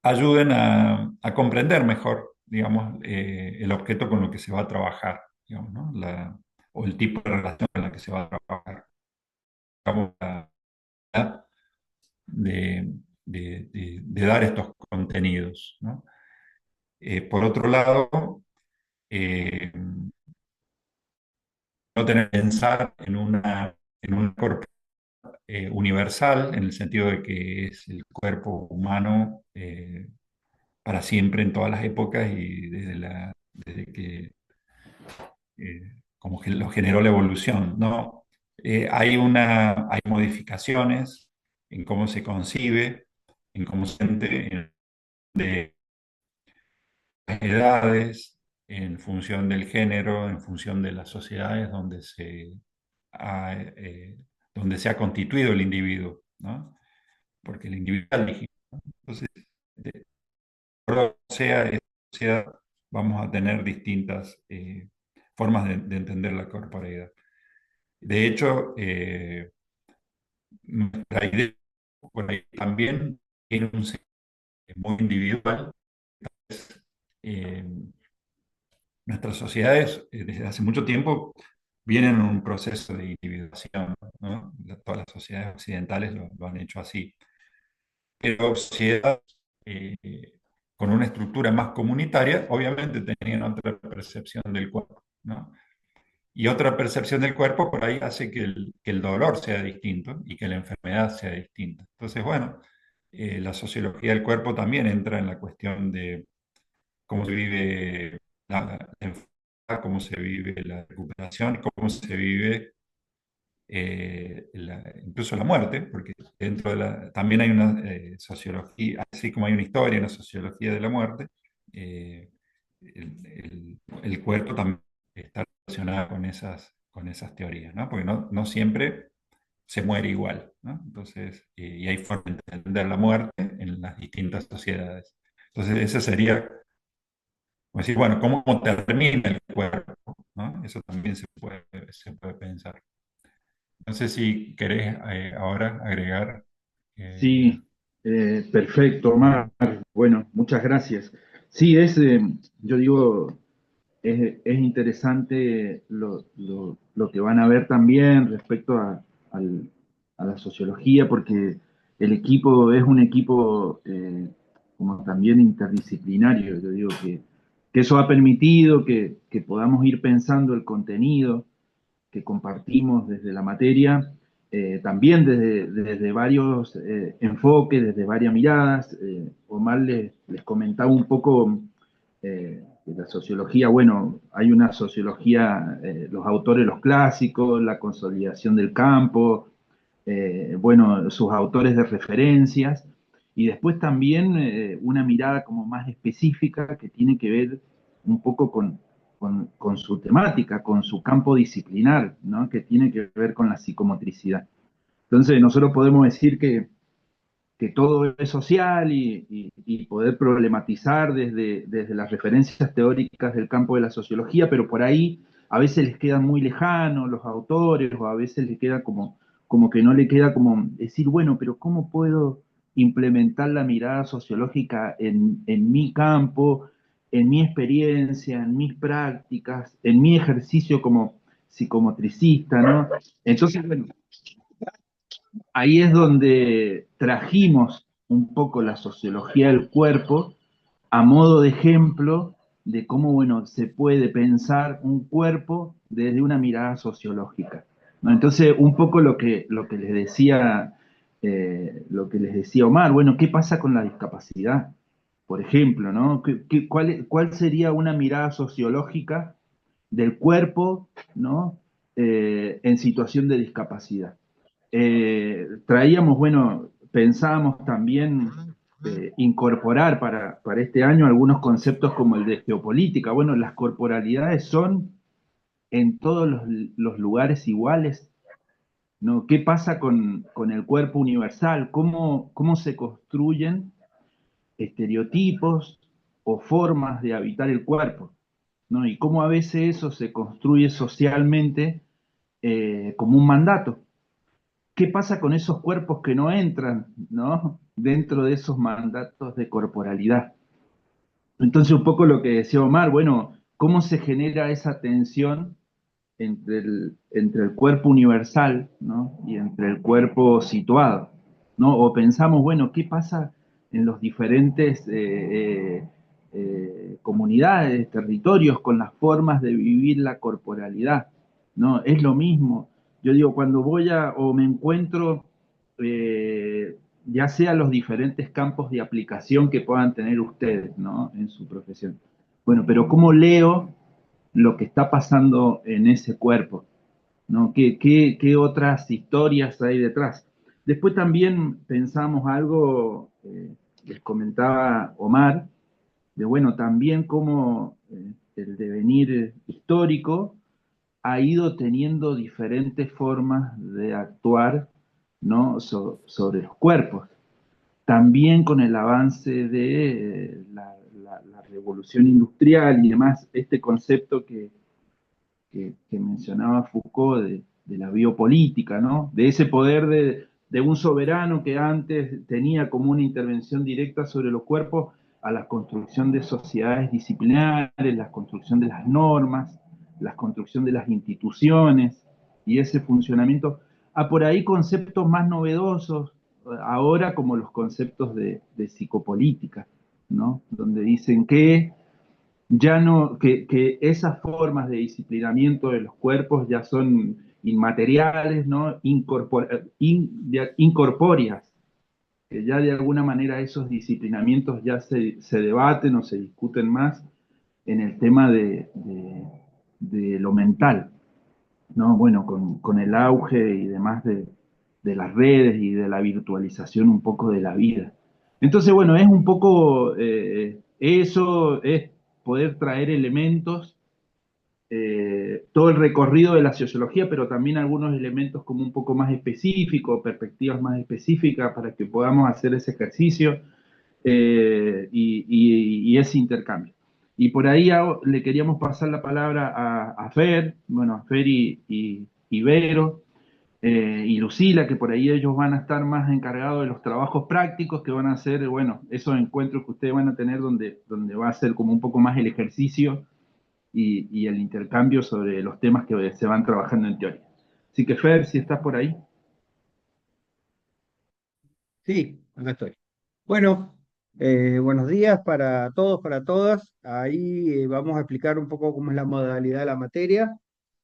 ayuden a comprender mejor, digamos, el objeto con lo que se va a trabajar, digamos, ¿no? O el tipo de relación con la que se va a trabajar. Digamos, de, de dar estos contenidos, ¿no? Por otro lado, eh, no tener que pensar en un cuerpo universal, en el sentido de que es el cuerpo humano para siempre en todas las épocas y desde que como que lo generó la evolución, ¿no? Hay modificaciones en cómo se concibe, en cómo se siente, de las edades, en función del género, en función de las sociedades ha, eh, donde se ha constituido el individuo, ¿no? Porque el individuo es legítimo. Entonces, de acuerdo sea esta sociedad, vamos a tener distintas formas de entender la corporeidad. De hecho, nuestra idea por ahí también tiene un sentido muy individual. Eh, Nuestras sociedades desde hace mucho tiempo vienen en un proceso de individuación, ¿no? Todas las sociedades occidentales lo han hecho así. Pero sociedades eh, con una estructura más comunitaria, obviamente tenían otra percepción del cuerpo, ¿no? Y otra percepción del cuerpo por ahí hace que el dolor sea distinto y que la enfermedad sea distinta. Entonces, bueno, la sociología del cuerpo también entra en la cuestión de cómo se vive la enfermedad, cómo se vive la recuperación, cómo se vive incluso la muerte, porque dentro de también hay una sociología, así como hay una historia, una sociología de la muerte, el cuerpo también está relacionado con esas teorías, ¿no? Porque no siempre se muere igual, ¿no? Entonces, y hay formas de entender la muerte en las distintas sociedades. Entonces, ese sería, como decir, bueno, ¿cómo termina el cuerpo? ¿No? Eso también se puede pensar. No sé si querés ahora agregar. eh, Sí, perfecto, Omar. Bueno, muchas gracias. Sí, yo digo, es interesante lo que van a ver también respecto a la sociología, porque el equipo es un equipo como también interdisciplinario. Yo digo que eso ha permitido que podamos ir pensando el contenido que compartimos desde la materia, también desde varios enfoques, desde varias miradas. Omar les comentaba un poco de la sociología. Bueno, hay una sociología, los autores, los clásicos, la consolidación del campo, bueno, sus autores de referencias, y después también una mirada como más específica que tiene que ver un poco con su temática, con su campo disciplinar, ¿no? Que tiene que ver con la psicomotricidad. Entonces, nosotros podemos decir que todo es social y poder problematizar desde las referencias teóricas del campo de la sociología, pero por ahí a veces les quedan muy lejanos los autores, o a veces les queda como que no le queda como decir, bueno, pero ¿cómo puedo implementar la mirada sociológica en mi campo, en mi experiencia, en mis prácticas, en mi ejercicio como psicomotricista, ¿no? Entonces, bueno, ahí es donde trajimos un poco la sociología del cuerpo a modo de ejemplo de cómo, bueno, se puede pensar un cuerpo desde una mirada sociológica, ¿no? Entonces, un poco lo que les decía Omar, bueno, ¿qué pasa con la discapacidad? Por ejemplo, ¿no? ¿Cuál sería una mirada sociológica del cuerpo, ¿no? En situación de discapacidad? Traíamos, bueno, pensábamos también incorporar para este año algunos conceptos como el de geopolítica. Bueno, las corporalidades son en todos los lugares iguales, ¿no? ¿Qué pasa con el cuerpo universal? ¿Cómo se construyen estereotipos o formas de habitar el cuerpo, ¿no? Y cómo a veces eso se construye socialmente como un mandato. ¿Qué pasa con esos cuerpos que no entran, ¿no? Dentro de esos mandatos de corporalidad? Entonces, un poco lo que decía Omar, bueno, ¿cómo se genera esa tensión entre el cuerpo universal, ¿no? Y entre el cuerpo situado, ¿no? O pensamos, bueno, ¿qué pasa en los diferentes comunidades, territorios, con las formas de vivir la corporalidad, ¿no? Es lo mismo. Yo digo, cuando o me encuentro, ya sea los diferentes campos de aplicación que puedan tener ustedes, ¿no? En su profesión. Bueno, pero ¿cómo leo lo que está pasando en ese cuerpo? ¿No? ¿Qué otras historias hay detrás? Después también pensamos algo, les comentaba Omar, de bueno, también cómo el devenir histórico ha ido teniendo diferentes formas de actuar, ¿no? Sobre los cuerpos. También con el avance de la revolución industrial y demás, este concepto que mencionaba Foucault de la biopolítica, ¿no? De ese poder de un soberano que antes tenía como una intervención directa sobre los cuerpos, a la construcción de sociedades disciplinares, la construcción de las normas, la construcción de las instituciones y ese funcionamiento, a por ahí conceptos más novedosos ahora, como los conceptos de psicopolítica, ¿no? Donde dicen que ya no, que esas formas de disciplinamiento de los cuerpos ya son inmateriales, ¿no? Incorpóreas, que ya de alguna manera esos disciplinamientos ya se debaten o se discuten más en el tema de lo mental, ¿no? Bueno, con el auge y demás de las redes y de la virtualización un poco de la vida. Entonces, bueno, es un poco eso, es poder traer elementos, todo el recorrido de la sociología, pero también algunos elementos como un poco más específicos, perspectivas más específicas para que podamos hacer ese ejercicio y ese intercambio. Y por ahí le queríamos pasar la palabra a Fer, bueno, a Fer y Vero, y Lucila, que por ahí ellos van a estar más encargados de los trabajos prácticos que van a hacer, bueno, esos encuentros que ustedes van a tener donde va a ser como un poco más el ejercicio y el intercambio sobre los temas que se van trabajando en teoría. Así que Fer, si estás por ahí. Sí, acá estoy. Bueno, buenos días para todos, para todas. Ahí vamos a explicar un poco cómo es la modalidad de la materia.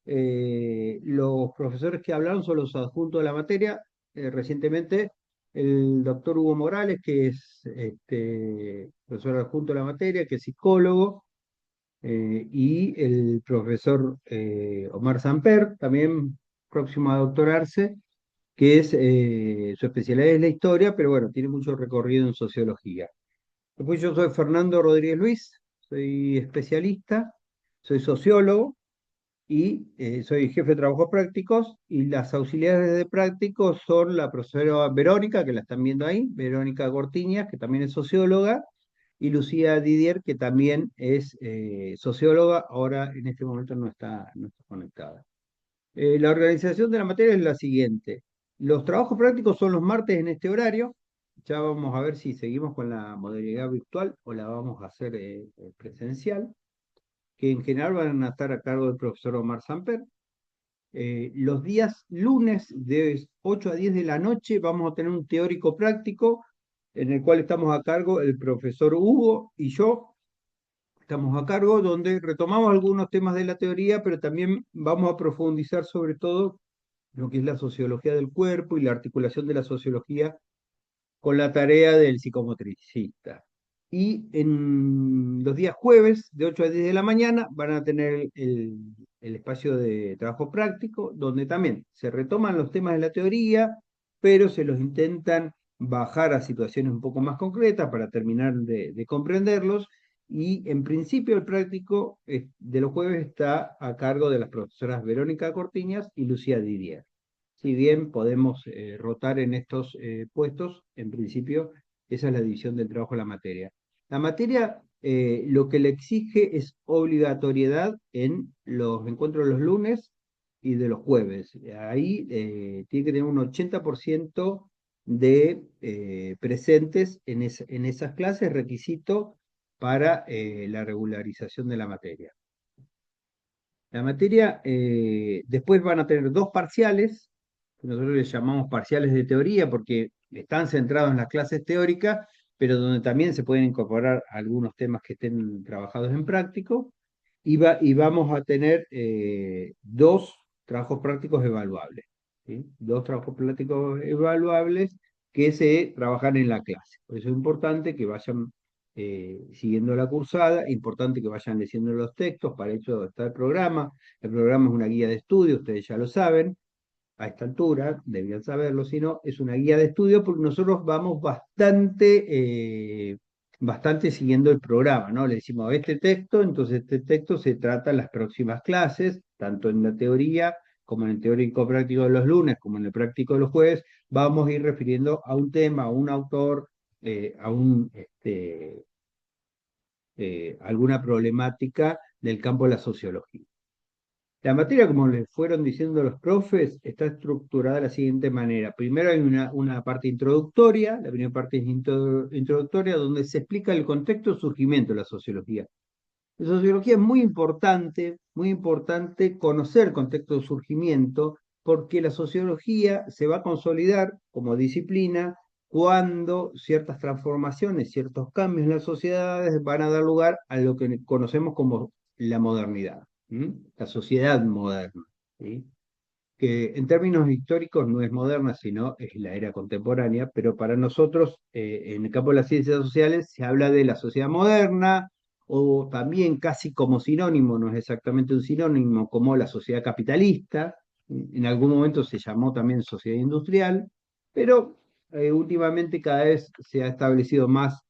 Los profesores que hablaron son los adjuntos de la materia. Recientemente, el doctor Hugo Morales, que es profesor adjunto de la materia, que es psicólogo, y el profesor Omar Samper, también próximo a doctorarse, que es su especialidad es la historia, pero bueno, tiene mucho recorrido en sociología. Después yo soy Fernando Rodríguez Luis, soy especialista, soy sociólogo y soy jefe de trabajos prácticos, y las auxiliares de prácticos son la profesora Verónica, que la están viendo ahí, Verónica Cortiñas, que también es socióloga, y Lucía Didier, que también es socióloga, ahora en este momento no está conectada. La organización de la materia es la siguiente. Los trabajos prácticos son los martes en este horario. Ya vamos a ver si seguimos con la modalidad virtual o la vamos a hacer presencial, que en general van a estar a cargo del profesor Omar Samper. Los días lunes de 8 a 10 de la noche vamos a tener un teórico práctico en el cual estamos a cargo el profesor Hugo y yo. Estamos a cargo, donde retomamos algunos temas de la teoría, pero también vamos a profundizar sobre todo lo que es la sociología del cuerpo y la articulación de la sociología con la tarea del psicomotricista. Y en los días jueves, de 8 a 10 de la mañana, van a tener el espacio de trabajo práctico, donde también se retoman los temas de la teoría, pero se los intentan bajar a situaciones un poco más concretas para terminar de comprenderlos. Y en principio el práctico de los jueves está a cargo de las profesoras Verónica Cortiñas y Lucía Didier. Si bien podemos rotar en estos puestos, en principio esa es la división del trabajo de la materia. La materia lo que le exige es obligatoriedad en los encuentros de los lunes y de los jueves. Ahí tiene que tener un 80% de presentes en esas clases, requisito para la regularización de la materia. La materia, después van a tener dos parciales, que nosotros les llamamos parciales de teoría porque están centrados en las clases teóricas, pero donde también se pueden incorporar algunos temas que estén trabajados en práctico, y vamos a tener dos trabajos prácticos evaluables, ¿sí? Dos trabajos prácticos evaluables que se trabajan en la clase. Por eso es importante que vayan siguiendo la cursada, importante que vayan leyendo los textos, para eso está el programa. El programa es una guía de estudio, ustedes ya lo saben, a esta altura, debían saberlo, si no, es una guía de estudio porque nosotros vamos bastante siguiendo el programa, ¿no? Le decimos este texto, entonces este texto se trata en las próximas clases, tanto en la teoría como en el teórico práctico de los lunes, como en el práctico de los jueves, vamos a ir refiriendo a un tema, a un autor, alguna problemática del campo de la sociología. La materia, como les fueron diciendo los profes, está estructurada de la siguiente manera. Primero hay una parte introductoria, la primera parte es introductoria, donde se explica el contexto de surgimiento de la sociología. La sociología es muy importante conocer el contexto de surgimiento, porque la sociología se va a consolidar como disciplina cuando ciertas transformaciones, ciertos cambios en las sociedades van a dar lugar a lo que conocemos como la modernidad, la sociedad moderna, ¿sí? Que en términos históricos no es moderna, sino es la era contemporánea, pero para nosotros, en el campo de las ciencias sociales, se habla de la sociedad moderna, o también casi como sinónimo, no es exactamente un sinónimo, como la sociedad capitalista. En algún momento se llamó también sociedad industrial, pero últimamente cada vez se ha establecido más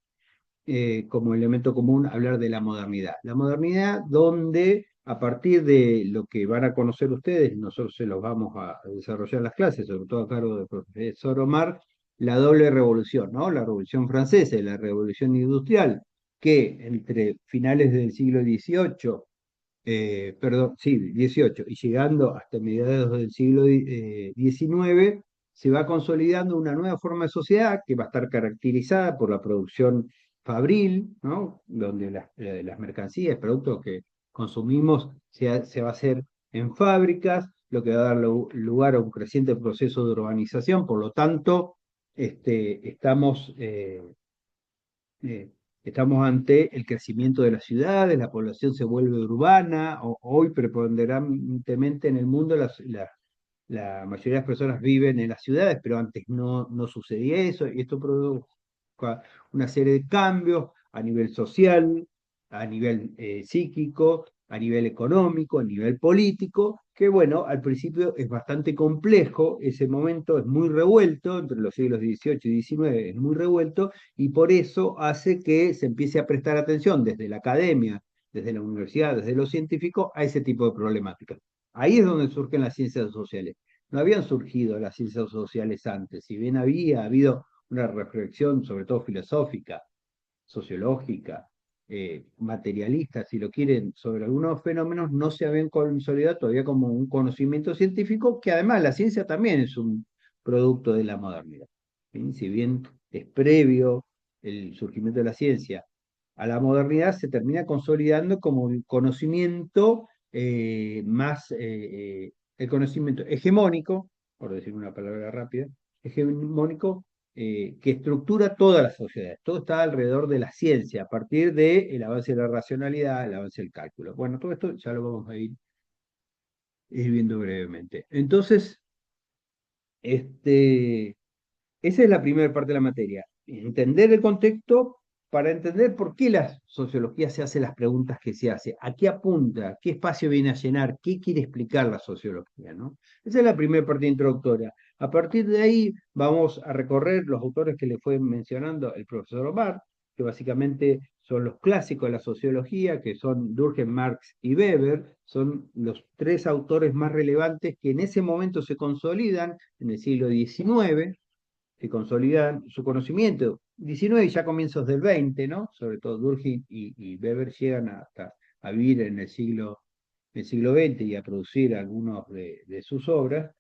como elemento común hablar de la modernidad. La modernidad donde a partir de lo que van a conocer ustedes, nosotros se los vamos a desarrollar en las clases, sobre todo a cargo del profesor Omar, la doble revolución, ¿no? La revolución francesa y la revolución industrial, que entre finales del siglo XVIII, perdón, sí, XVIII, y llegando hasta mediados del siglo XIX, se va consolidando una nueva forma de sociedad que va a estar caracterizada por la producción fabril, ¿no? Donde las mercancías, productos que consumimos, se va a hacer en fábricas, lo que va a dar lugar a un creciente proceso de urbanización. Por lo tanto, estamos, eh, estamos ante el crecimiento de las ciudades, la población se vuelve urbana, hoy preponderantemente en el mundo la mayoría de las personas viven en las ciudades, pero antes no sucedía eso, y esto produjo una serie de cambios a nivel social, a nivel psíquico, a nivel económico, a nivel político, que bueno, al principio es bastante complejo, ese momento es muy revuelto, entre los siglos XVIII y XIX es muy revuelto, y por eso hace que se empiece a prestar atención desde la academia, desde la universidad, desde los científicos, a ese tipo de problemáticas. Ahí es donde surgen las ciencias sociales. No habían surgido las ciencias sociales antes, si bien había habido una reflexión, sobre todo filosófica, sociológica, materialista, si lo quieren, sobre algunos fenómenos, no se habían consolidado todavía como un conocimiento científico, que además la ciencia también es un producto de la modernidad. ¿Sí? Si bien es previo el surgimiento de la ciencia a la modernidad, se termina consolidando como un conocimiento el conocimiento hegemónico, por decir una palabra rápida, hegemónico que estructura todas las sociedades. Todo está alrededor de la ciencia, a partir del avance de la racionalidad, el avance del cálculo. Bueno, todo esto ya lo vamos a ir viendo brevemente. Entonces, este, esa es la primera parte de la materia. Entender el contexto para entender por qué la sociología se hace las preguntas que se hace, a qué apunta, qué espacio viene a llenar, qué quiere explicar la sociología, ¿no? Esa es la primera parte introductoria. A partir de ahí vamos a recorrer los autores que le fue mencionando el profesor Omar, que básicamente son los clásicos de la sociología, que son Durkheim, Marx y Weber, son los tres autores más relevantes que en ese momento se consolidan en el siglo XIX, que consolidan su conocimiento. 19 y ya comienzos del 20, ¿no? Sobre todo Durkheim y Weber llegan hasta a vivir en el siglo XX y a producir algunos de sus obras,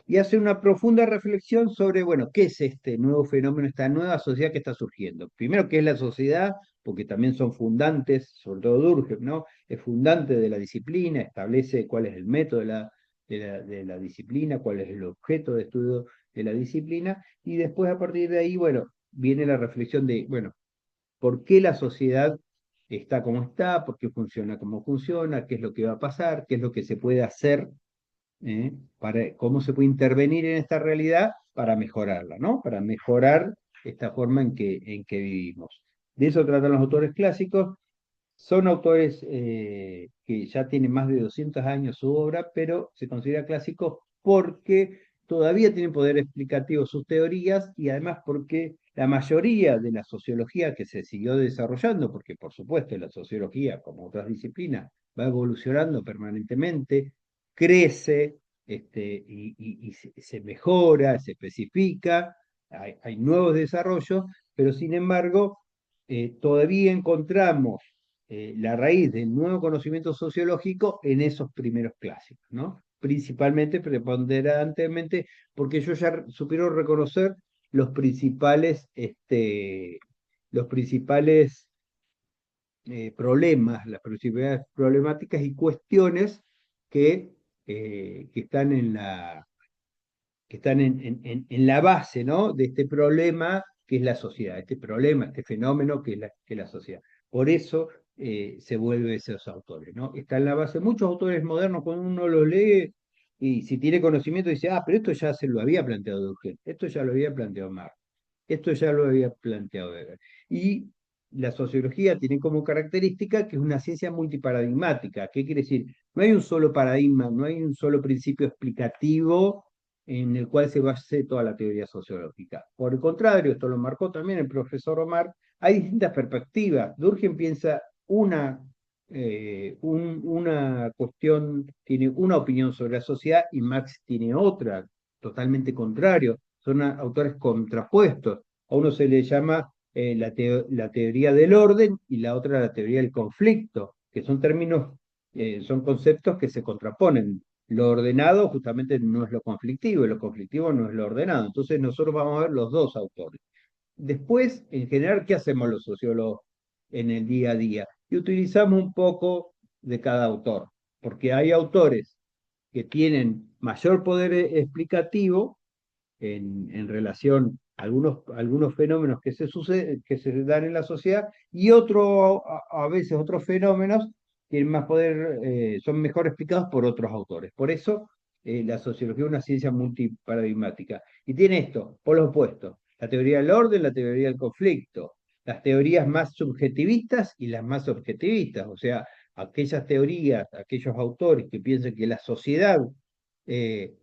y hace una profunda reflexión sobre, bueno, qué es este nuevo fenómeno, esta nueva sociedad que está surgiendo. Primero, qué es la sociedad, porque también son fundantes, sobre todo Durkheim, ¿no? Es fundante de la disciplina, establece cuál es el método de la disciplina, cuál es el objeto de estudio de la disciplina, y después a partir de ahí, bueno, viene la reflexión de, bueno, ¿por qué la sociedad está como está? ¿Por qué funciona como funciona? ¿Qué es lo que va a pasar? ¿Qué es lo que se puede hacer? ¿Cómo se puede intervenir en esta realidad para mejorarla, ¿no? Para mejorar esta forma en que vivimos. De eso tratan los autores clásicos. Son autores que ya tienen más de 200 años su obra, pero se considera clásicos porque todavía tienen poder explicativo sus teorías, y además porque la mayoría de la sociología que se siguió desarrollando, porque por supuesto la sociología, como otras disciplinas, va evolucionando permanentemente, crece y se mejora, se especifica, hay nuevos desarrollos, pero sin embargo todavía encontramos la raíz del nuevo conocimiento sociológico en esos primeros clásicos, ¿no? Principalmente, preponderantemente, porque ellos ya supieron reconocer los principales problemas, las principales problemáticas y cuestiones que, que están en la base, ¿no? De este problema que es la sociedad, este problema, este fenómeno que es la sociedad. Por eso se vuelve esos autores, ¿no? Está en la base. Muchos autores modernos, cuando uno los lee y si tiene conocimiento, dice, pero esto ya se lo había planteado Durkheim, esto ya lo había planteado Marx, esto ya lo había planteado Weber. Y la sociología tiene como característica que es una ciencia multiparadigmática. ¿Qué quiere decir? No hay un solo paradigma, no hay un solo principio explicativo en el cual se base toda la teoría sociológica. Por el contrario, esto lo marcó también el profesor Omar, hay distintas perspectivas. Durkheim piensa una cuestión, tiene una opinión sobre la sociedad, y Marx tiene otra, totalmente contrario. Son autores contrapuestos. A uno se le llama la teoría del orden y la otra la teoría del conflicto, que son términos, son conceptos que se contraponen. Lo ordenado justamente no es lo conflictivo, y lo conflictivo no es lo ordenado. Entonces nosotros vamos a ver los dos autores. Después, en general, ¿qué hacemos los sociólogos en el día a día? Y utilizamos un poco de cada autor, porque hay autores que tienen mayor poder explicativo en relación algunos fenómenos que se dan en la sociedad, y a veces otros fenómenos tienen más poder, son mejor explicados por otros autores. Por eso la sociología es una ciencia multiparadigmática. Y tiene esto, por lo opuesto, la teoría del orden, la teoría del conflicto, las teorías más subjetivistas y las más objetivistas, o sea, aquellas teorías, aquellos autores que piensan que la sociedad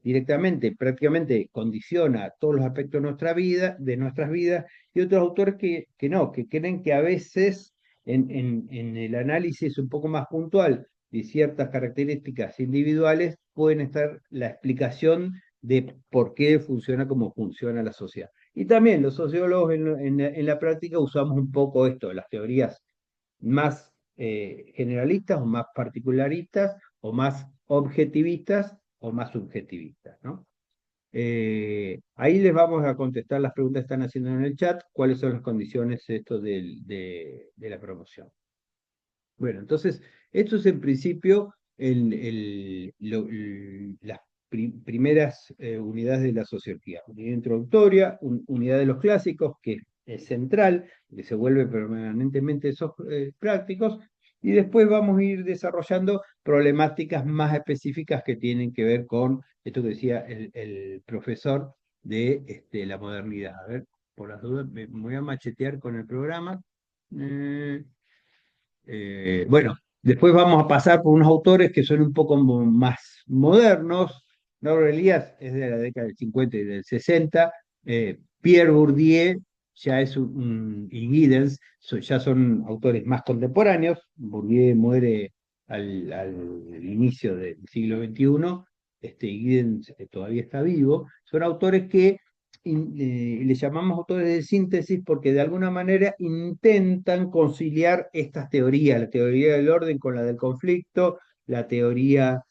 directamente, prácticamente condiciona todos los aspectos de nuestras vidas, y otros autores que no, que creen que a veces en el análisis un poco más puntual de ciertas características individuales pueden estar la explicación de por qué funciona como funciona la sociedad. Y también los sociólogos en la práctica usamos un poco esto, las teorías más generalistas o más particularistas o más objetivistas o más subjetivistas, ¿no? Ahí les vamos a contestar las preguntas que están haciendo en el chat, cuáles son las condiciones esto de la promoción. Bueno, entonces, esto es en principio las primeras unidades de la sociología. Unidad introductoria, unidad de los clásicos, que es central, que se vuelve permanentemente esos prácticos, y después vamos a ir desarrollando problemáticas más específicas que tienen que ver con esto que decía el profesor de la modernidad. A ver, por las dudas, me voy a machetear con el programa. Eh, bueno, después vamos a pasar por unos autores que son un poco más modernos. Norbert Elias es de la década del 50 y del 60. Pierre Bourdieu ya es y Giddens ya son autores más contemporáneos. Bourdieu muere al inicio del siglo XXI. Giddens todavía está vivo. Son autores que le llamamos autores de síntesis porque de alguna manera intentan conciliar estas teorías, la teoría del orden con la del conflicto, la teoría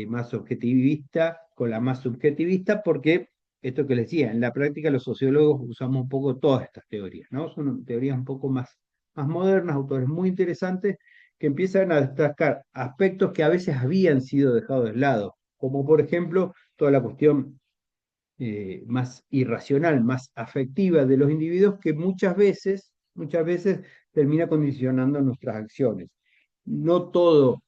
más objetivista con la más subjetivista, porque esto que les decía, en la práctica los sociólogos usamos un poco todas estas teorías, ¿no? Son teorías un poco más modernas, autores muy interesantes que empiezan a destacar aspectos que a veces habían sido dejados de lado, como por ejemplo toda la cuestión más irracional, más afectiva de los individuos, que muchas veces termina condicionando nuestras acciones. No todo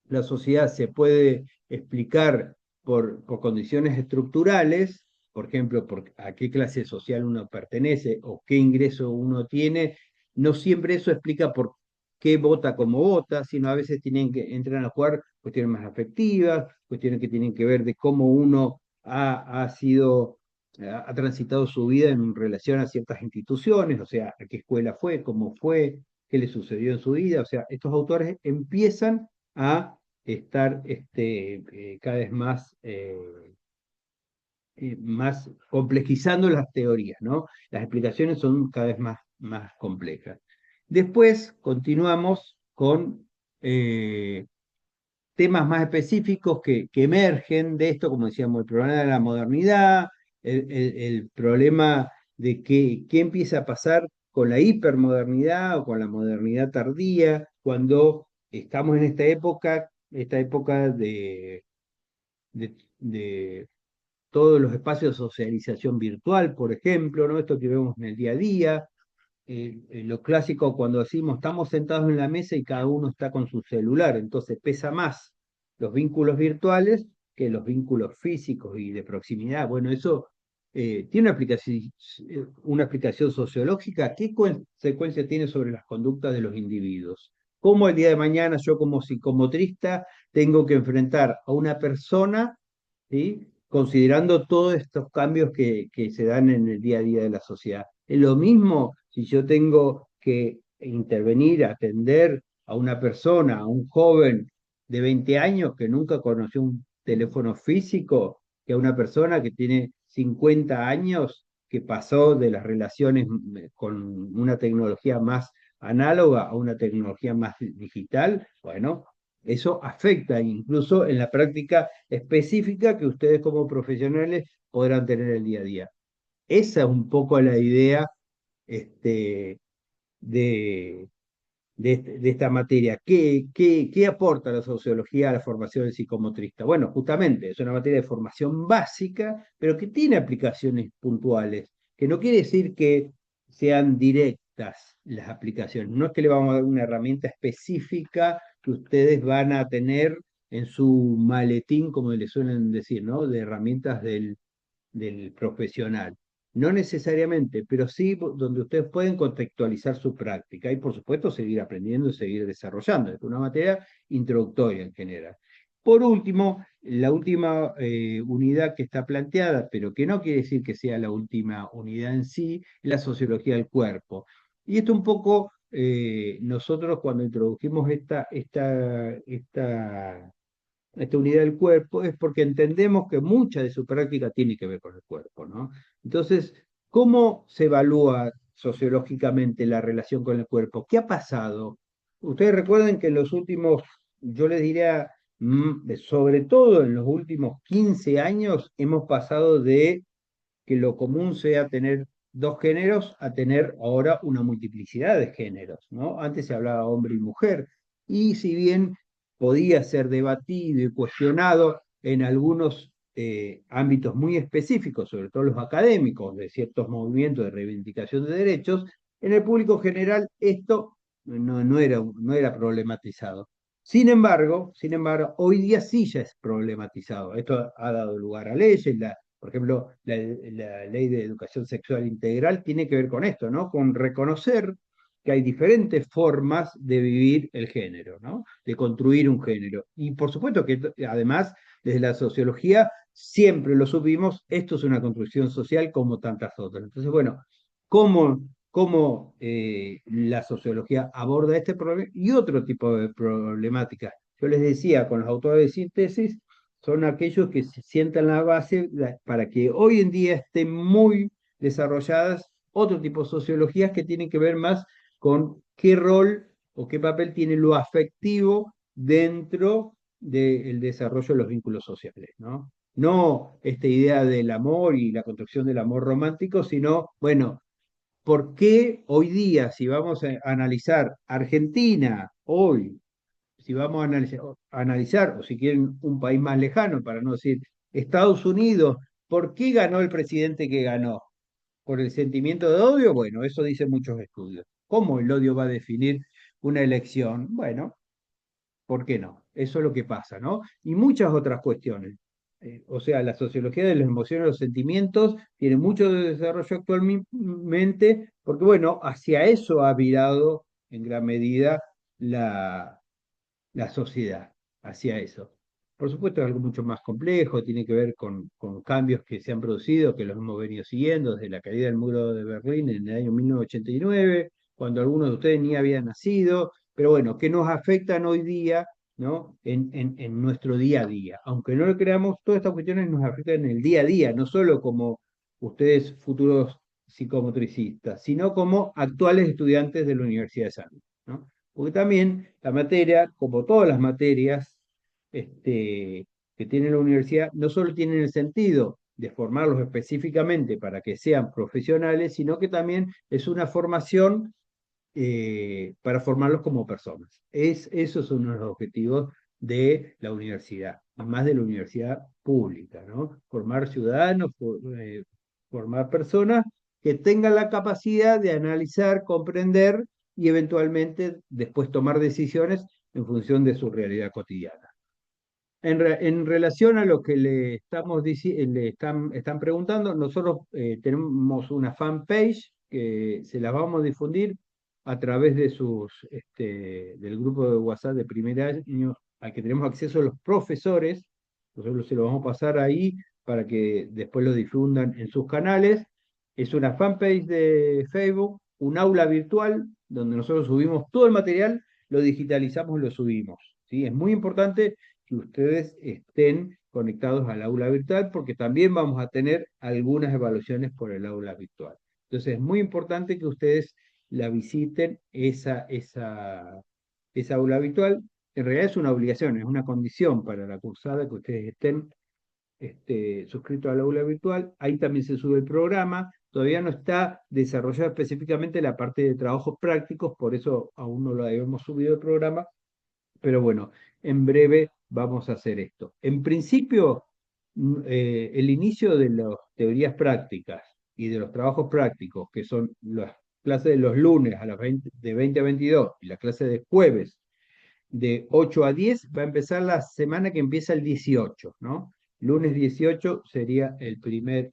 la sociedad se puede explicar por condiciones estructurales, por ejemplo, por a qué clase social uno pertenece o qué ingreso uno tiene. No siempre eso explica por qué vota como vota, sino a veces entran a jugar cuestiones más afectivas, cuestiones que tienen que ver de cómo uno ha transitado su vida en relación a ciertas instituciones, o sea, a qué escuela cómo fue, qué le sucedió en su vida. O sea, estos autores empiezan a estar cada vez más complejizando las teorías, ¿no? Las explicaciones son cada vez más complejas. Después continuamos con temas más específicos que emergen de esto, como decíamos, el problema de la modernidad, el problema de qué empieza a pasar con la hipermodernidad o con la modernidad tardía, cuando estamos en esta época de todos los espacios de socialización virtual, por ejemplo, ¿no? Esto que vemos en el día a día. Lo clásico cuando decimos estamos sentados en la mesa y cada uno está con su celular, entonces pesa más los vínculos virtuales que los vínculos físicos y de proximidad. Bueno, eso tiene una aplicación sociológica. ¿Qué consecuencia tiene sobre las conductas de los individuos? ¿Cómo el día de mañana yo como psicomotrista tengo que enfrentar a una persona, ¿sí? Considerando todos estos cambios que se dan en el día a día de la sociedad? Es lo mismo si yo tengo que intervenir, atender a una persona, a un joven de 20 años que nunca conoció un teléfono físico, que a una persona que tiene 50 años, que pasó de las relaciones con una tecnología más análoga a una tecnología más digital. Bueno, eso afecta incluso en la práctica específica que ustedes como profesionales podrán tener el día a día. Esa es un poco la idea este, de, de esta materia. ¿Qué aporta la sociología a la formación del psicomotrista? Bueno, justamente es una materia de formación básica, pero que tiene aplicaciones puntuales, que no quiere decir que sean directas las aplicaciones. No es que le vamos a dar una herramienta específica que ustedes van a tener en su maletín, como le suelen decir, ¿no? De herramientas del profesional. No necesariamente, pero sí donde ustedes pueden contextualizar su práctica y por supuesto seguir aprendiendo y seguir desarrollando. Es una materia introductoria en general. Por último, la última unidad que está planteada, pero que no quiere decir que sea la última unidad en sí, es la sociología del cuerpo. Y esto un poco, nosotros cuando introdujimos esta unidad del cuerpo es porque entendemos que mucha de su práctica tiene que ver con el cuerpo, ¿no? Entonces, ¿cómo se evalúa sociológicamente la relación con el cuerpo? ¿Qué ha pasado? Ustedes recuerden que en los últimos, yo les diría, sobre todo en los últimos 15 años, hemos pasado de que lo común sea tener dos géneros a tener ahora una multiplicidad de géneros, ¿no? Antes se hablaba hombre y mujer, y si bien podía ser debatido y cuestionado en algunos ámbitos muy específicos, sobre todo los académicos, de ciertos movimientos de reivindicación de derechos, en el público general esto no era problematizado. Sin embargo, hoy día sí ya es problematizado. Esto ha dado lugar a leyes, por ejemplo, la ley de educación sexual integral tiene que ver con esto, ¿no? Con reconocer que hay diferentes formas de vivir el género, ¿no? De construir un género. Y por supuesto que además, desde la sociología, siempre lo supimos, esto es una construcción social como tantas otras. Entonces, bueno, ¿cómo, cómo la sociología aborda este problema y otro tipo de problemáticas? Yo les decía, con los autores de síntesis, son aquellos que se sientan la base para que hoy en día estén muy desarrolladas otro tipo de sociologías que tienen que ver más con qué rol o qué papel tiene lo afectivo dentro del desarrollo de los vínculos sociales, ¿no? No esta idea del amor y la construcción del amor romántico, sino, bueno, ¿por qué hoy día, si vamos a analizar Argentina hoy, si vamos a analizar, o si quieren un país más lejano, para no decir Estados Unidos, ¿por qué ganó el presidente que ganó? ¿Por el sentimiento de odio? Bueno, eso dicen muchos estudios. ¿Cómo el odio va a definir una elección? Bueno, ¿por qué no? Eso es lo que pasa, ¿no? Y muchas otras cuestiones. O sea, la sociología de las emociones y los sentimientos tiene mucho de desarrollo actualmente, porque bueno, hacia eso ha virado en gran medida la sociedad, hacia eso. Por supuesto es algo mucho más complejo, tiene que ver con cambios que se han producido, que los hemos venido siguiendo desde la caída del muro de Berlín en el año 1989, cuando algunos de ustedes ni habían nacido, pero bueno, que nos afectan hoy día, ¿no? En nuestro día a día. Aunque no lo creamos, todas estas cuestiones nos afectan en el día a día, no solo como ustedes futuros psicomotricistas, sino como actuales estudiantes de la Universidad de San Luis, ¿no? Porque también la materia, como todas las materias que tiene la universidad, no solo tienen el sentido de formarlos específicamente para que sean profesionales, sino que también es una formación para formarlos como personas. Esos son uno de los objetivos de la universidad, más de la universidad pública, ¿no? Formar ciudadanos, formar personas que tengan la capacidad de analizar, comprender y eventualmente después tomar decisiones en función de su realidad cotidiana. En relación a lo que están preguntando, nosotros tenemos una fanpage que se la vamos a difundir a través de del grupo de WhatsApp de primer año al que tenemos acceso los profesores. Nosotros se lo vamos a pasar ahí para que después lo difundan en sus canales. Es una fanpage de Facebook, un aula virtual, donde nosotros subimos todo el material, lo digitalizamos y lo subimos, ¿sí? Es muy importante que ustedes estén conectados al aula virtual porque también vamos a tener algunas evaluaciones por el aula virtual. Entonces es muy importante que ustedes la visiten, esa aula virtual. En realidad es una obligación, es una condición para la cursada que ustedes estén suscritos al aula virtual. Ahí también se sube el programa. Todavía no está desarrollada específicamente la parte de trabajos prácticos, por eso aún no lo habíamos subido el programa, pero bueno, en breve vamos a hacer esto. En principio, el inicio de las teorías prácticas y de los trabajos prácticos, que son las clases de los lunes a las 20, de 20 a 22 y las clases de jueves de 8 a 10, va a empezar la semana que empieza el 18, ¿no? Lunes 18 sería el primer,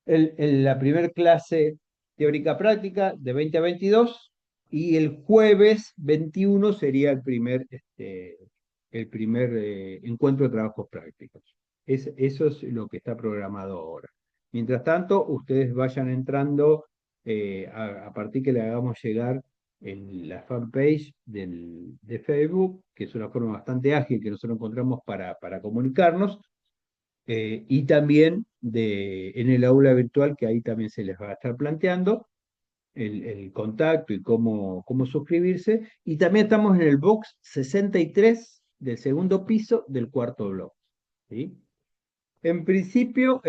la primera clase teórica práctica de 20 a 22 y el jueves 21 sería el primer encuentro de trabajos prácticos. Eso es lo que está programado ahora. Mientras tanto, ustedes vayan entrando a partir que le hagamos llegar en la fanpage de Facebook, que es una forma bastante ágil que nosotros encontramos para comunicarnos, y también en el aula virtual, que ahí también se les va a estar planteando el contacto y cómo suscribirse. Y también estamos en el box 63 del segundo piso del cuarto bloque. ¿Sí? En principio,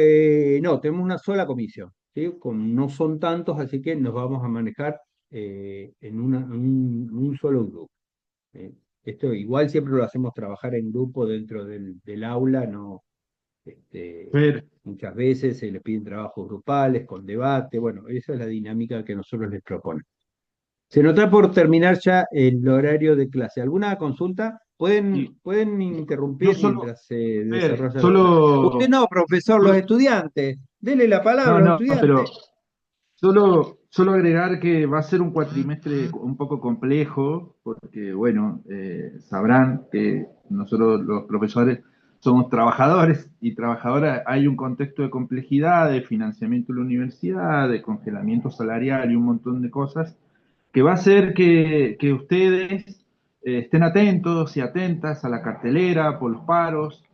no, tenemos una sola comisión. ¿Sí? No son tantos, así que nos vamos a manejar en un solo grupo. ¿Sí? Esto igual siempre lo hacemos trabajar en grupo dentro del aula, no, Fer, muchas veces se les piden trabajos grupales, con debate, bueno, esa es la dinámica que nosotros les proponemos. Se nos está por terminar ya el horario de clase. ¿Alguna consulta? y Pueden yo interrumpir solo, mientras se Fer, desarrolla la otra. Usted solo, no, profesor, los solo- estudiantes. Dele la palabra no, a los no, estudiantes. pero solo agregar que va a ser un cuatrimestre un poco complejo, porque, bueno, sabrán que nosotros los profesores somos trabajadores y trabajadoras. Hay un contexto de complejidad, de financiamiento de la universidad, de congelamiento salarial y un montón de cosas, que va a hacer que ustedes estén atentos y atentas a la cartelera, por los paros,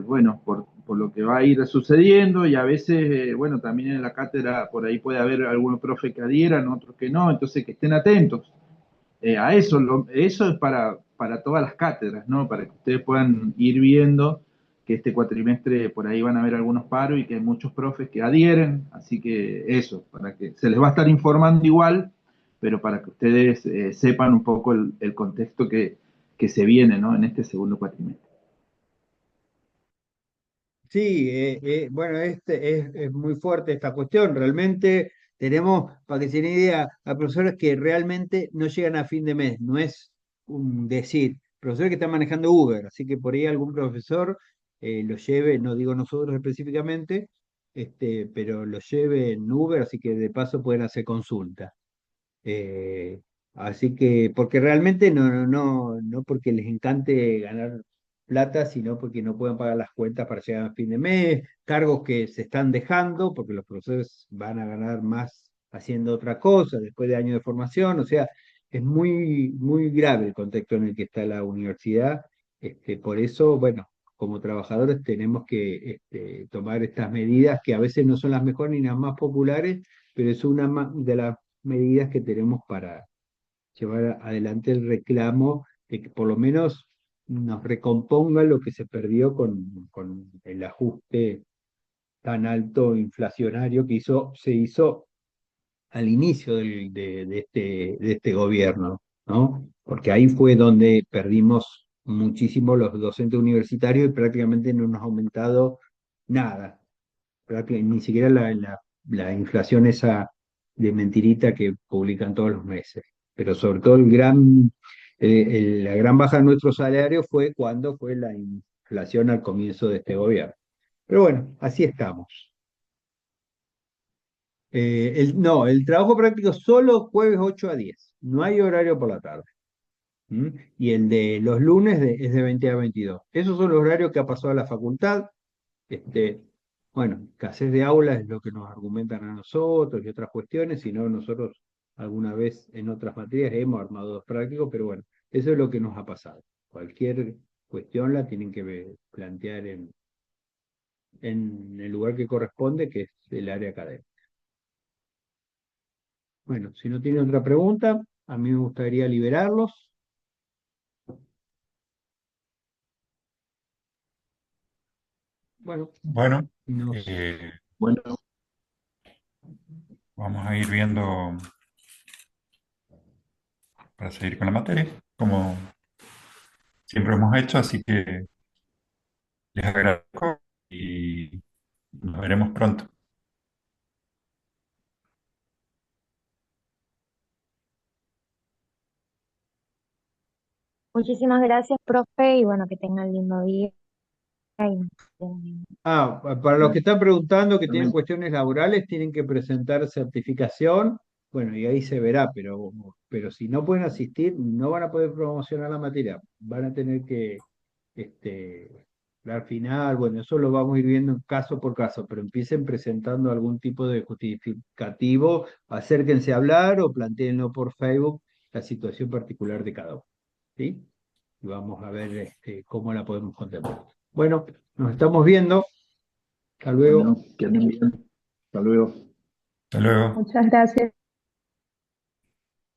bueno, por lo que va a ir sucediendo y a veces, bueno, también en la cátedra por ahí puede haber algunos profes que adhieran, otros que no, entonces que estén atentos a eso. Eso es para todas las cátedras, ¿no? Para que ustedes puedan ir viendo que este cuatrimestre por ahí van a haber algunos paros y que hay muchos profes que adhieren, así que eso, para que se les va a estar informando igual, pero para que ustedes sepan un poco el contexto que se viene, ¿no? En este segundo cuatrimestre. Sí, bueno, es muy fuerte esta cuestión. Realmente tenemos, para que se den idea, a profesores que realmente no llegan a fin de mes. No es un decir, profesores que están manejando Uber, así que por ahí algún profesor lo lleve, no digo nosotros específicamente, pero lo lleve en Uber, así que de paso pueden hacer consulta. Eh, Así que, porque realmente no porque les encante ganar plata, sino porque no pueden pagar las cuentas para llegar a fin de mes, cargos que se están dejando, porque los profesores van a ganar más haciendo otra cosa después de años de formación, o sea, es muy, muy grave el contexto en el que está la universidad. Por eso, bueno, como trabajadores tenemos que tomar estas medidas que a veces no son las mejores ni las más populares, pero es una de las medidas que tenemos para llevar adelante el reclamo de que por lo menos nos recomponga lo que se perdió con el ajuste tan alto inflacionario que se hizo al inicio de este gobierno, ¿no? Porque ahí fue donde perdimos muchísimo los docentes universitarios y prácticamente no nos ha aumentado nada, ni siquiera la inflación esa de mentirita que publican todos los meses. Pero sobre todo la gran baja de nuestro salario fue cuando fue la inflación al comienzo de este gobierno. Pero bueno, así estamos. No, el trabajo práctico solo jueves 8 a 10. No hay horario por la tarde. ¿Mm? Y el de los lunes es de 20 a 22. Esos son los horarios que ha pasado a la facultad. Este, bueno, escasez de aulas es lo que nos argumentan a nosotros y otras cuestiones, si no, nosotros alguna vez en otras materias hemos armado dos prácticos, pero bueno, eso es lo que nos ha pasado. Cualquier cuestión la tienen que plantear en el lugar que corresponde, que es el área académica. Bueno, si no tiene otra pregunta, a mí me gustaría liberarlos. Bueno, Bueno, nos... eh, Bueno, vamos a ir viendo para seguir con la materia, como siempre hemos hecho, así que les agradezco y veremos pronto. Muchísimas gracias, profe, y bueno, que tengan lindo día. Y nos vemos. Para los que Bueno, están preguntando que tienen también. cuestiones laborales, tienen que presentar certificación. Bueno, y ahí se verá, pero si no pueden asistir, no van a poder promocionar la materia. Van a tener que, este, al final, bueno, eso lo vamos a ir viendo caso por caso, pero empiecen presentando algún tipo de justificativo, acérquense a hablar o planteenlo por Facebook la situación particular de cada uno. ¿Sí? Y vamos a ver cómo la podemos contemplar. Bueno, nos estamos viendo. Hasta luego. Bueno, que anden bien. Hasta luego. Hasta luego. Muchas gracias.